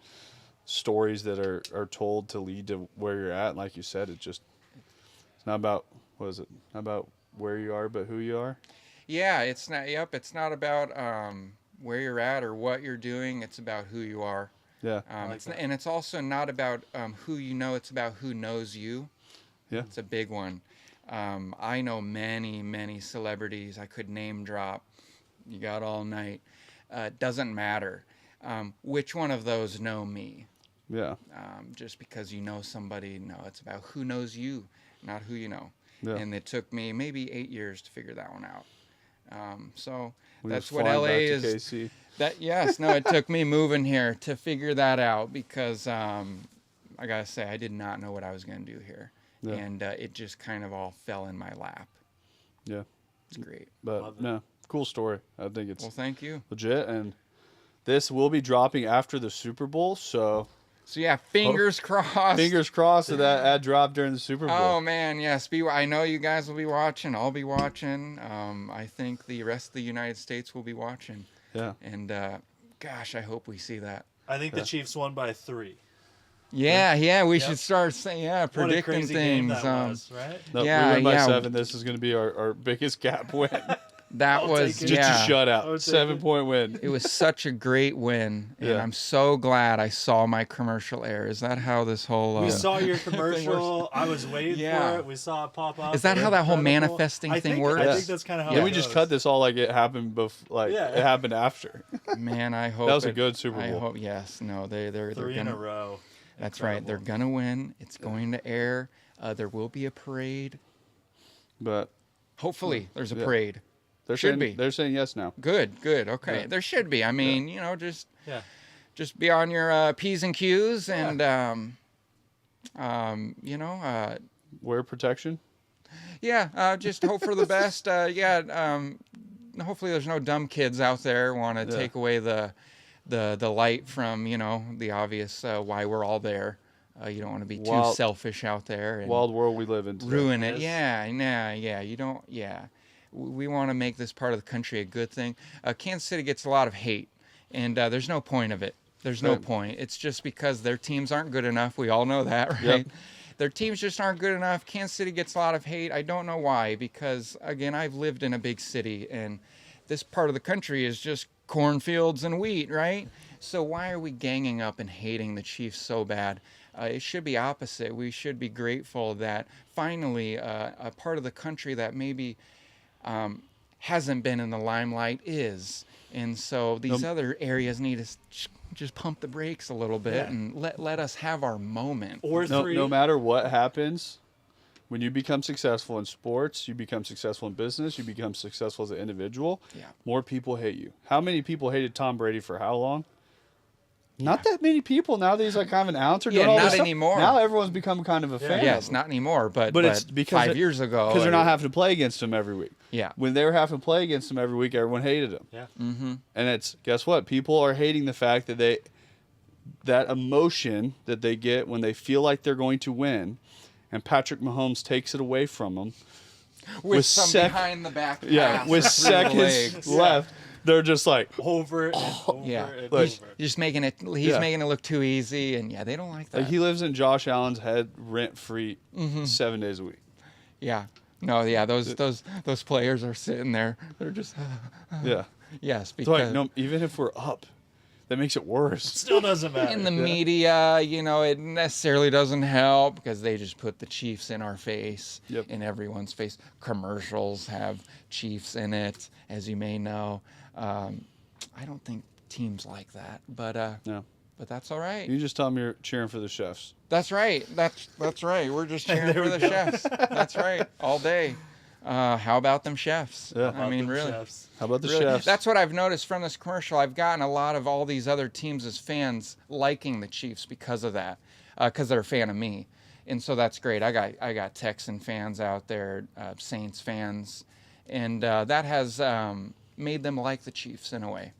Speaker 1: stories that are told to lead to where you're at. And like you said, it's not about, what is it? Not about where you are, but who you are.
Speaker 3: Yeah, it's not. Yep, it's not about where you're at or what you're doing. It's about who you are.
Speaker 1: Yeah.
Speaker 2: like
Speaker 3: It's,
Speaker 2: that.
Speaker 3: and it's also not about who you know. It's about who knows you.
Speaker 1: Yeah.
Speaker 3: It's a big one. I know many celebrities. I could name drop. You got all night. Doesn't matter. Which one of those know me?
Speaker 1: Yeah.
Speaker 3: Just because you know somebody, no. It's about who knows you, not who you know.
Speaker 1: Yeah.
Speaker 3: And it took me maybe 8 years to figure that one out. So
Speaker 1: We
Speaker 3: that's
Speaker 1: was
Speaker 3: what
Speaker 1: flying
Speaker 3: LA
Speaker 1: back to
Speaker 3: is.
Speaker 1: KC.
Speaker 3: It took me moving here to figure that out because I gotta say I did not know what I was gonna do here,
Speaker 1: Yeah.
Speaker 3: and it just kind of all fell in my lap.
Speaker 1: Yeah.
Speaker 3: It's great.
Speaker 1: But
Speaker 2: Love it.
Speaker 1: no, cool story. I think it's
Speaker 3: Well, thank you.
Speaker 1: legit. And this will be dropping after the Super Bowl. So
Speaker 3: So yeah, fingers crossed.
Speaker 1: fingers crossed that that ad dropped during the Super Bowl.
Speaker 3: Oh man, yes. I know you guys will be watching. I'll be watching. I think the rest of the United States will be watching.
Speaker 1: Yeah.
Speaker 3: And gosh, I hope we see that.
Speaker 2: I think the Chiefs won by 3.
Speaker 3: Yeah. We
Speaker 2: Yep.
Speaker 3: should start saying
Speaker 2: What a
Speaker 3: predicting
Speaker 2: crazy game
Speaker 3: things.
Speaker 2: that was, right?
Speaker 1: No,
Speaker 3: Yeah,
Speaker 1: we win by
Speaker 3: yeah.
Speaker 1: 7. This is going to be our biggest gap win.
Speaker 3: That
Speaker 2: I'll
Speaker 3: was
Speaker 2: take it.
Speaker 1: Just a
Speaker 2: I
Speaker 1: shutout.
Speaker 2: would take
Speaker 1: 7-point win.
Speaker 3: It was such a great win, and
Speaker 1: Yeah.
Speaker 3: I'm so glad I saw my commercial air. Is that how this whole?
Speaker 2: We saw your commercial. I was waiting
Speaker 3: Yeah.
Speaker 2: for it. We saw it pop up.
Speaker 3: Is that how that whole
Speaker 2: Incredible.
Speaker 3: manifesting
Speaker 2: I
Speaker 3: thing
Speaker 2: think,
Speaker 3: works?
Speaker 2: I
Speaker 1: Yeah.
Speaker 2: think that's kind of how
Speaker 1: Then
Speaker 2: it
Speaker 1: we just
Speaker 2: goes.
Speaker 1: cut this all like it happened
Speaker 2: Yeah.
Speaker 1: it happened after.
Speaker 3: Man, I hope
Speaker 1: That was a
Speaker 3: it-
Speaker 1: good Super
Speaker 3: I
Speaker 1: Bowl.
Speaker 3: hope yes. No, they're
Speaker 2: 3 in
Speaker 3: gonna.
Speaker 2: a row.
Speaker 3: That's right. They're
Speaker 2: Incredible.
Speaker 3: gonna win. It's going to air. There will be a parade.
Speaker 1: But
Speaker 3: Hopefully, there's a
Speaker 1: Yeah.
Speaker 3: parade.
Speaker 1: they're
Speaker 3: Should
Speaker 1: saying
Speaker 3: be.
Speaker 1: they're saying yes now.
Speaker 3: Good. Okay.
Speaker 1: Yeah.
Speaker 3: There should be. I mean, just
Speaker 2: Yeah.
Speaker 3: be on your P's and Q's and
Speaker 1: Wear protection.
Speaker 3: just hope for the best. Hopefully there's no dumb kids out there want to
Speaker 1: Yeah.
Speaker 3: take away the light from the obvious why we're all there. You don't want to be too
Speaker 1: Wild-
Speaker 3: selfish out there and
Speaker 1: Wild world we live in today.
Speaker 3: ruin it.
Speaker 2: Yes.
Speaker 3: Yeah. You don't. Yeah, we want to make this part of the country a good thing. Kansas City gets a lot of hate, and there's no point of it. There's no
Speaker 1: Right.
Speaker 3: point. It's just because their teams aren't good enough. We all know that, right?
Speaker 1: Yep.
Speaker 3: Their teams just aren't good enough. Kansas City gets a lot of hate. I don't know why, because again, I've lived in a big city, and this part of the country is just cornfields and wheat, right? So why are we ganging up and hating the Chiefs so bad? It should be opposite. We should be grateful that finally a part of the country that maybe hasn't been in the limelight is. And so these other areas need to just pump the brakes a little bit and let us have our moment.
Speaker 2: Or three.
Speaker 1: No matter what happens, when you become successful in sports, you become successful in business, you become successful as an individual, more people hate you. How many people hated Tom Brady for how long? Not that many people. Now that he's like kind of an announcer.
Speaker 3: Yeah,
Speaker 1: doing all
Speaker 3: not
Speaker 1: this stuff,
Speaker 3: anymore.
Speaker 1: Now everyone's become kind of a fan.
Speaker 3: Yes,
Speaker 1: of him.
Speaker 3: not anymore, but
Speaker 1: it's because
Speaker 3: 5 years ago.
Speaker 1: Because they're not having to play against him every week.
Speaker 3: Yeah.
Speaker 1: When they were having to play against him every week, everyone hated him.
Speaker 2: Yeah.
Speaker 3: Mm-hmm.
Speaker 1: And it's, guess what? People are hating the fact that that emotion that they get when they feel like they're going to win, and Patrick Mahomes takes it away from them.
Speaker 3: With some behind the back.
Speaker 1: Yeah, with
Speaker 3: pass through the
Speaker 1: seconds
Speaker 3: legs.
Speaker 1: left, they're just like,
Speaker 2: Over and over
Speaker 3: Yeah.
Speaker 2: and
Speaker 1: Like,
Speaker 2: over.
Speaker 3: He's making it look too easy, and they don't like that.
Speaker 1: like he lives in Josh Allen's head rent free 7 days a week.
Speaker 3: Yeah. No, yeah, those players are sitting there. They're just
Speaker 1: Yeah.
Speaker 3: yes,
Speaker 1: It's
Speaker 3: because
Speaker 1: like, no, even if we're up, that makes it worse.
Speaker 2: Still doesn't matter.
Speaker 3: in the media, it necessarily doesn't help because they just put the Chiefs in our face,
Speaker 1: Yep.
Speaker 3: in everyone's face. Commercials have Chiefs in it, as you may know. I don't think teams like that, but
Speaker 1: No.
Speaker 3: but that's all right.
Speaker 1: You just tell them you're cheering for the chefs.
Speaker 3: That's right. That's right. We're just cheering for the chefs. That's right. All day. How about them chefs?
Speaker 1: Yeah.
Speaker 3: I mean, really.
Speaker 2: Chefs.
Speaker 1: How about the
Speaker 3: Really,
Speaker 1: chefs?
Speaker 3: that's what I've noticed from this commercial. I've gotten a lot of all these other teams as fans liking the Chiefs because of that, because they're a fan of me, and so that's great. I got Texan fans out there, Saints fans, and that has made them like the Chiefs in a way.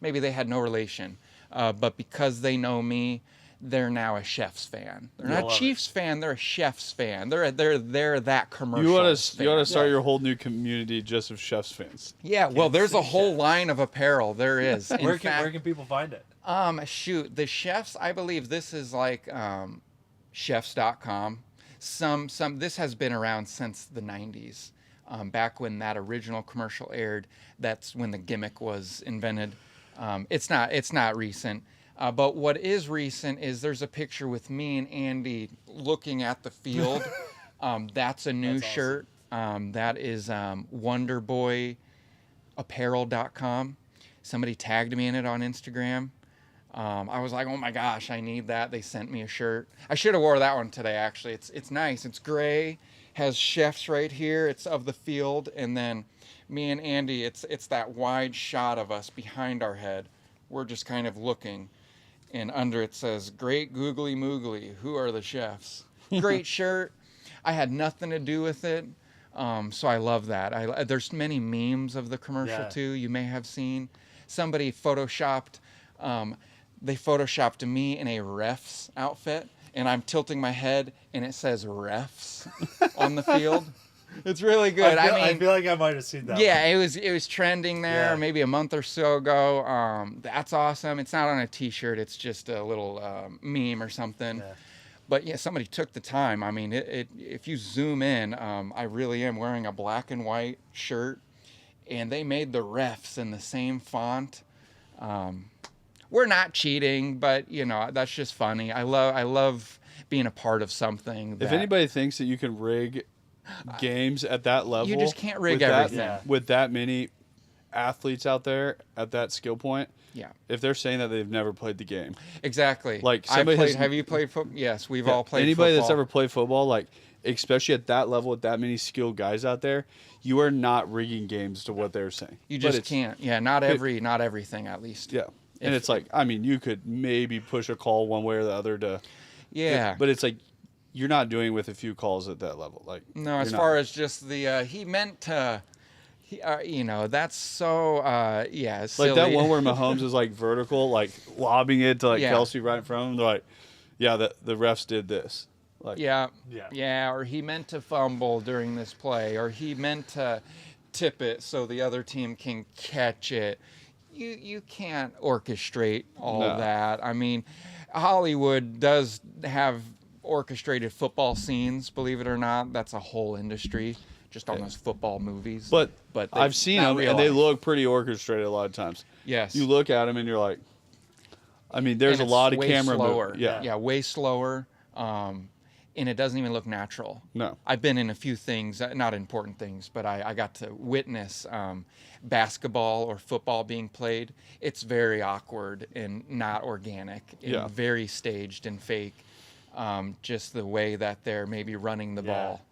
Speaker 3: Maybe they had no relation, but because they know me, they're now a Chefs fan. They're not a Chiefs fan. They're a Chefs fan. They're that commercial.
Speaker 1: You ought
Speaker 3: fan.
Speaker 1: to start your whole new community just of chefs fans.
Speaker 3: Yeah, well, there's a
Speaker 2: City
Speaker 3: whole
Speaker 2: Chefs.
Speaker 3: line of apparel. There is. In
Speaker 2: Where
Speaker 3: fact,
Speaker 2: can people find it?
Speaker 3: shoot, the chefs, I believe this is like chefs.com. This has been around since the 90s. Back when that original commercial aired, that's when the gimmick was invented. It's not recent. But what is recent is there's a picture with me and Andy looking at the field. That's a new
Speaker 2: That's awesome.
Speaker 3: shirt. That is wonderboyapparel.com. Somebody tagged me in it on Instagram. I was like, oh my gosh, I need that. They sent me a shirt. I should have wore that one today, actually. It's nice. It's gray, has chefs right here. It's of the field. And then me and Andy, it's that wide shot of us behind our head. We're just kind of looking. And under it says, great googly moogly, who are the chefs? Great shirt. I had nothing to do with it. So I love that. There's many memes of the commercial too. You may have seen. Somebody photoshopped, they photoshopped me in a ref's outfit, and I'm tilting my head, and it says refs on the field. It's really good.
Speaker 2: I feel like I might have seen that.
Speaker 3: Yeah, it was trending there
Speaker 2: Yeah.
Speaker 3: maybe a month or so ago. That's awesome. It's not on a T-shirt. It's just a little meme or something.
Speaker 2: Yeah.
Speaker 3: But yeah, somebody took the time. I mean, if you zoom in, I really am wearing a black and white shirt, and they made the refs in the same font. We're not cheating, but that's just funny. I love being a part of something.
Speaker 1: If anybody thinks that you can rig games at that level,
Speaker 3: You just can't rig
Speaker 1: with
Speaker 3: everything.
Speaker 1: with that many athletes out there at that skill point.
Speaker 3: Yeah,
Speaker 1: If they're saying that they've never played the game,
Speaker 3: exactly.
Speaker 1: Like, somebody has-
Speaker 3: have you played football? Yes, we've all played
Speaker 1: anybody
Speaker 3: football.
Speaker 1: that's ever played football, like especially at that level with that many skilled guys out there, you are not rigging games to what they're saying.
Speaker 3: You
Speaker 1: But
Speaker 3: just
Speaker 1: it's-
Speaker 3: can't. Yeah, not everything at least.
Speaker 1: Yeah. And it's like, I mean, you could maybe push a call one way or the other to.
Speaker 3: Yeah.
Speaker 1: But it's like, you're not doing with a few calls at that level. Like,
Speaker 3: No, as far as just the he meant to, that's so silly.
Speaker 1: like that one where Mahomes is like vertical, like lobbing it to like
Speaker 3: Yeah.
Speaker 1: Kelsey right in front of him. They're like, yeah, the refs did this. Like,
Speaker 3: Yeah, or he meant to fumble during this play, or he meant to tip it so the other team can catch it. You can't orchestrate all that. I mean, Hollywood does have orchestrated football scenes, believe it or not. That's a whole industry just on those football movies.
Speaker 1: But
Speaker 3: they,
Speaker 1: I've seen them, and they look pretty orchestrated a lot of times.
Speaker 3: Yes.
Speaker 1: You look at them, and you're like, I mean, there's a lot of camera
Speaker 3: slower.
Speaker 1: Yeah,
Speaker 3: way slower. And it doesn't even look natural.
Speaker 1: No.
Speaker 3: I've been in a few things, not important things, but I got to witness basketball or football being played. It's very awkward and not organic and very staged and fake. Just the way that they're maybe running the ball.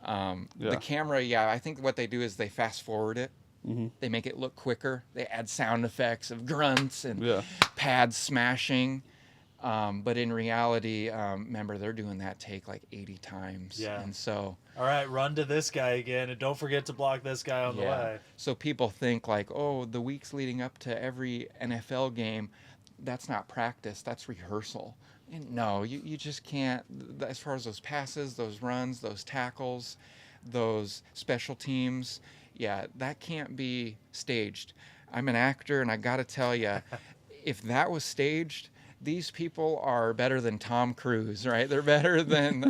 Speaker 3: The camera, I think what they do is they fast forward it. Mm-hmm. They make it look quicker. They add sound effects of grunts and pads smashing. But in reality, remember, they're doing that take like 80 times.
Speaker 2: Yeah.
Speaker 3: And so...
Speaker 2: All right, run to this guy again, and don't forget to block this guy on the way.
Speaker 3: So people think like, oh, the weeks leading up to every NFL game, that's not practice, that's rehearsal. And no, you just can't, as far as those passes, those runs, those tackles, those special teams, that can't be staged. I'm an actor, and I got to tell you, if that was staged, these people are better than Tom Cruise, right? They're better than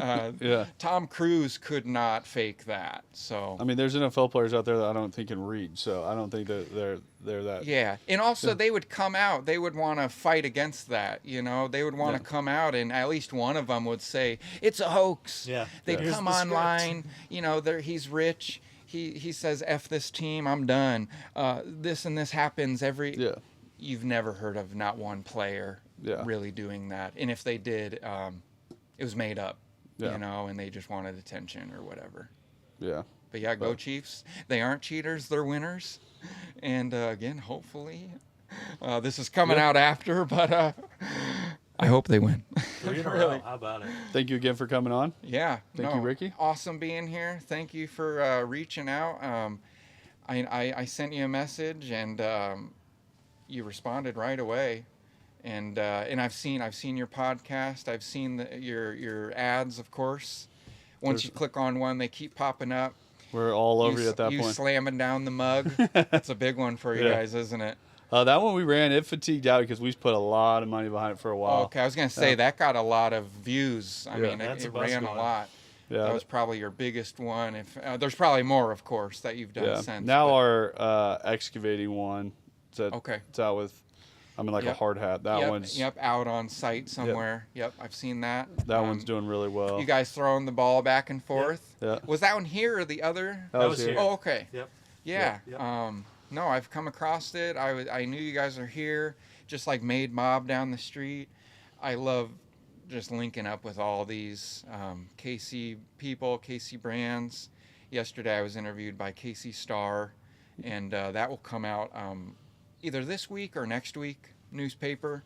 Speaker 3: Tom Cruise could not fake that. So
Speaker 1: I mean, there's NFL players out there that I don't think can read, so I don't think that they're that.
Speaker 3: Yeah, and also they would come out. They would want to fight against that. You know, they would want to come out, and at least one of them would say it's a hoax.
Speaker 2: Yeah,
Speaker 3: they'd come online. You know, he's rich. He says F this team. I'm done. This and this happens every.
Speaker 1: Yeah.
Speaker 3: You've never heard of not one player really doing that. And if they did, it was made up, you know, and they just wanted attention or whatever.
Speaker 1: Yeah.
Speaker 3: But go Chiefs. They aren't cheaters. They're winners. And again, hopefully, this is coming out after, but I hope they win.
Speaker 2: 3 in a row. How about it?
Speaker 1: Thank you again for coming on.
Speaker 3: Yeah.
Speaker 1: Thank you, Ricky.
Speaker 3: Awesome being here. Thank you for reaching out. I sent you a message, and you responded right away, and I've seen your podcast. I've seen your ads, of course. Once you click on one, they keep popping up.
Speaker 1: We're all over you at that point.
Speaker 3: You slamming down the mug. That's a big one for you guys, isn't it?
Speaker 1: That one we ran, it fatigued out because we put a lot of money behind it for a while.
Speaker 3: Okay, I was gonna say that got a lot of views. I mean, it ran a lot.
Speaker 1: Yeah,
Speaker 3: that was probably your biggest one. If there's probably more, of course, that you've done since.
Speaker 1: Now our excavating one. It's out with, I mean, like a hard hat. That one's
Speaker 3: out on site somewhere. Yep, I've seen that.
Speaker 1: That one's doing really well.
Speaker 3: You guys throwing the ball back and forth.
Speaker 1: Yeah.
Speaker 3: Was that one here or the other?
Speaker 1: That was here.
Speaker 3: Oh, okay.
Speaker 2: Yep.
Speaker 3: Yeah.
Speaker 2: Yep.
Speaker 3: No, I've come across it. I knew you guys are here. Just like Made Mob down the street. I love just linking up with all these KC people, KC brands. Yesterday I was interviewed by KC Star, and that will come out either this week or next week, newspaper.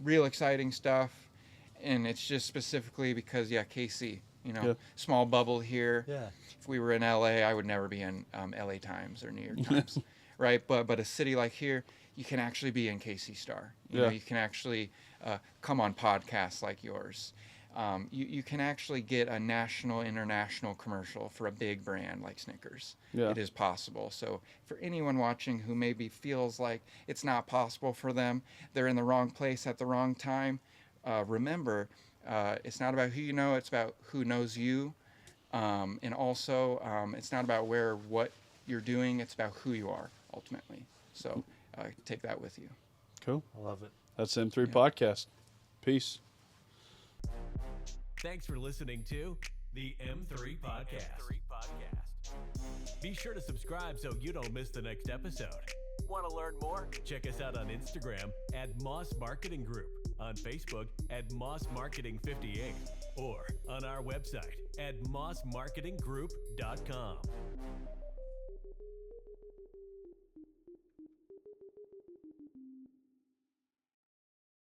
Speaker 3: Real exciting stuff, and it's just specifically because KC, small bubble here.
Speaker 2: Yeah.
Speaker 3: If we were in LA, I would never be in LA Times or New York Times, right? But a city like here, you can actually be in KC Star. You know, you can actually come on podcasts like yours. You can actually get a national, international commercial for a big brand like Snickers. It is possible. So for anyone watching who maybe feels like it's not possible for them, they're in the wrong place at the wrong time, remember, it's not about who you know, it's about who knows you. And also, it's not about what you're doing, it's about who you are, ultimately. So take that with you.
Speaker 1: Cool.
Speaker 2: I love it.
Speaker 1: That's M3 Podcast. Peace.
Speaker 4: Thanks for listening to the M3 Podcast. Be sure to subscribe so you don't miss the next episode. Want to learn more? Check us out on Instagram at Moss Marketing Group, on Facebook at Moss Marketing 58, or on our website at mossmarketinggroup.com.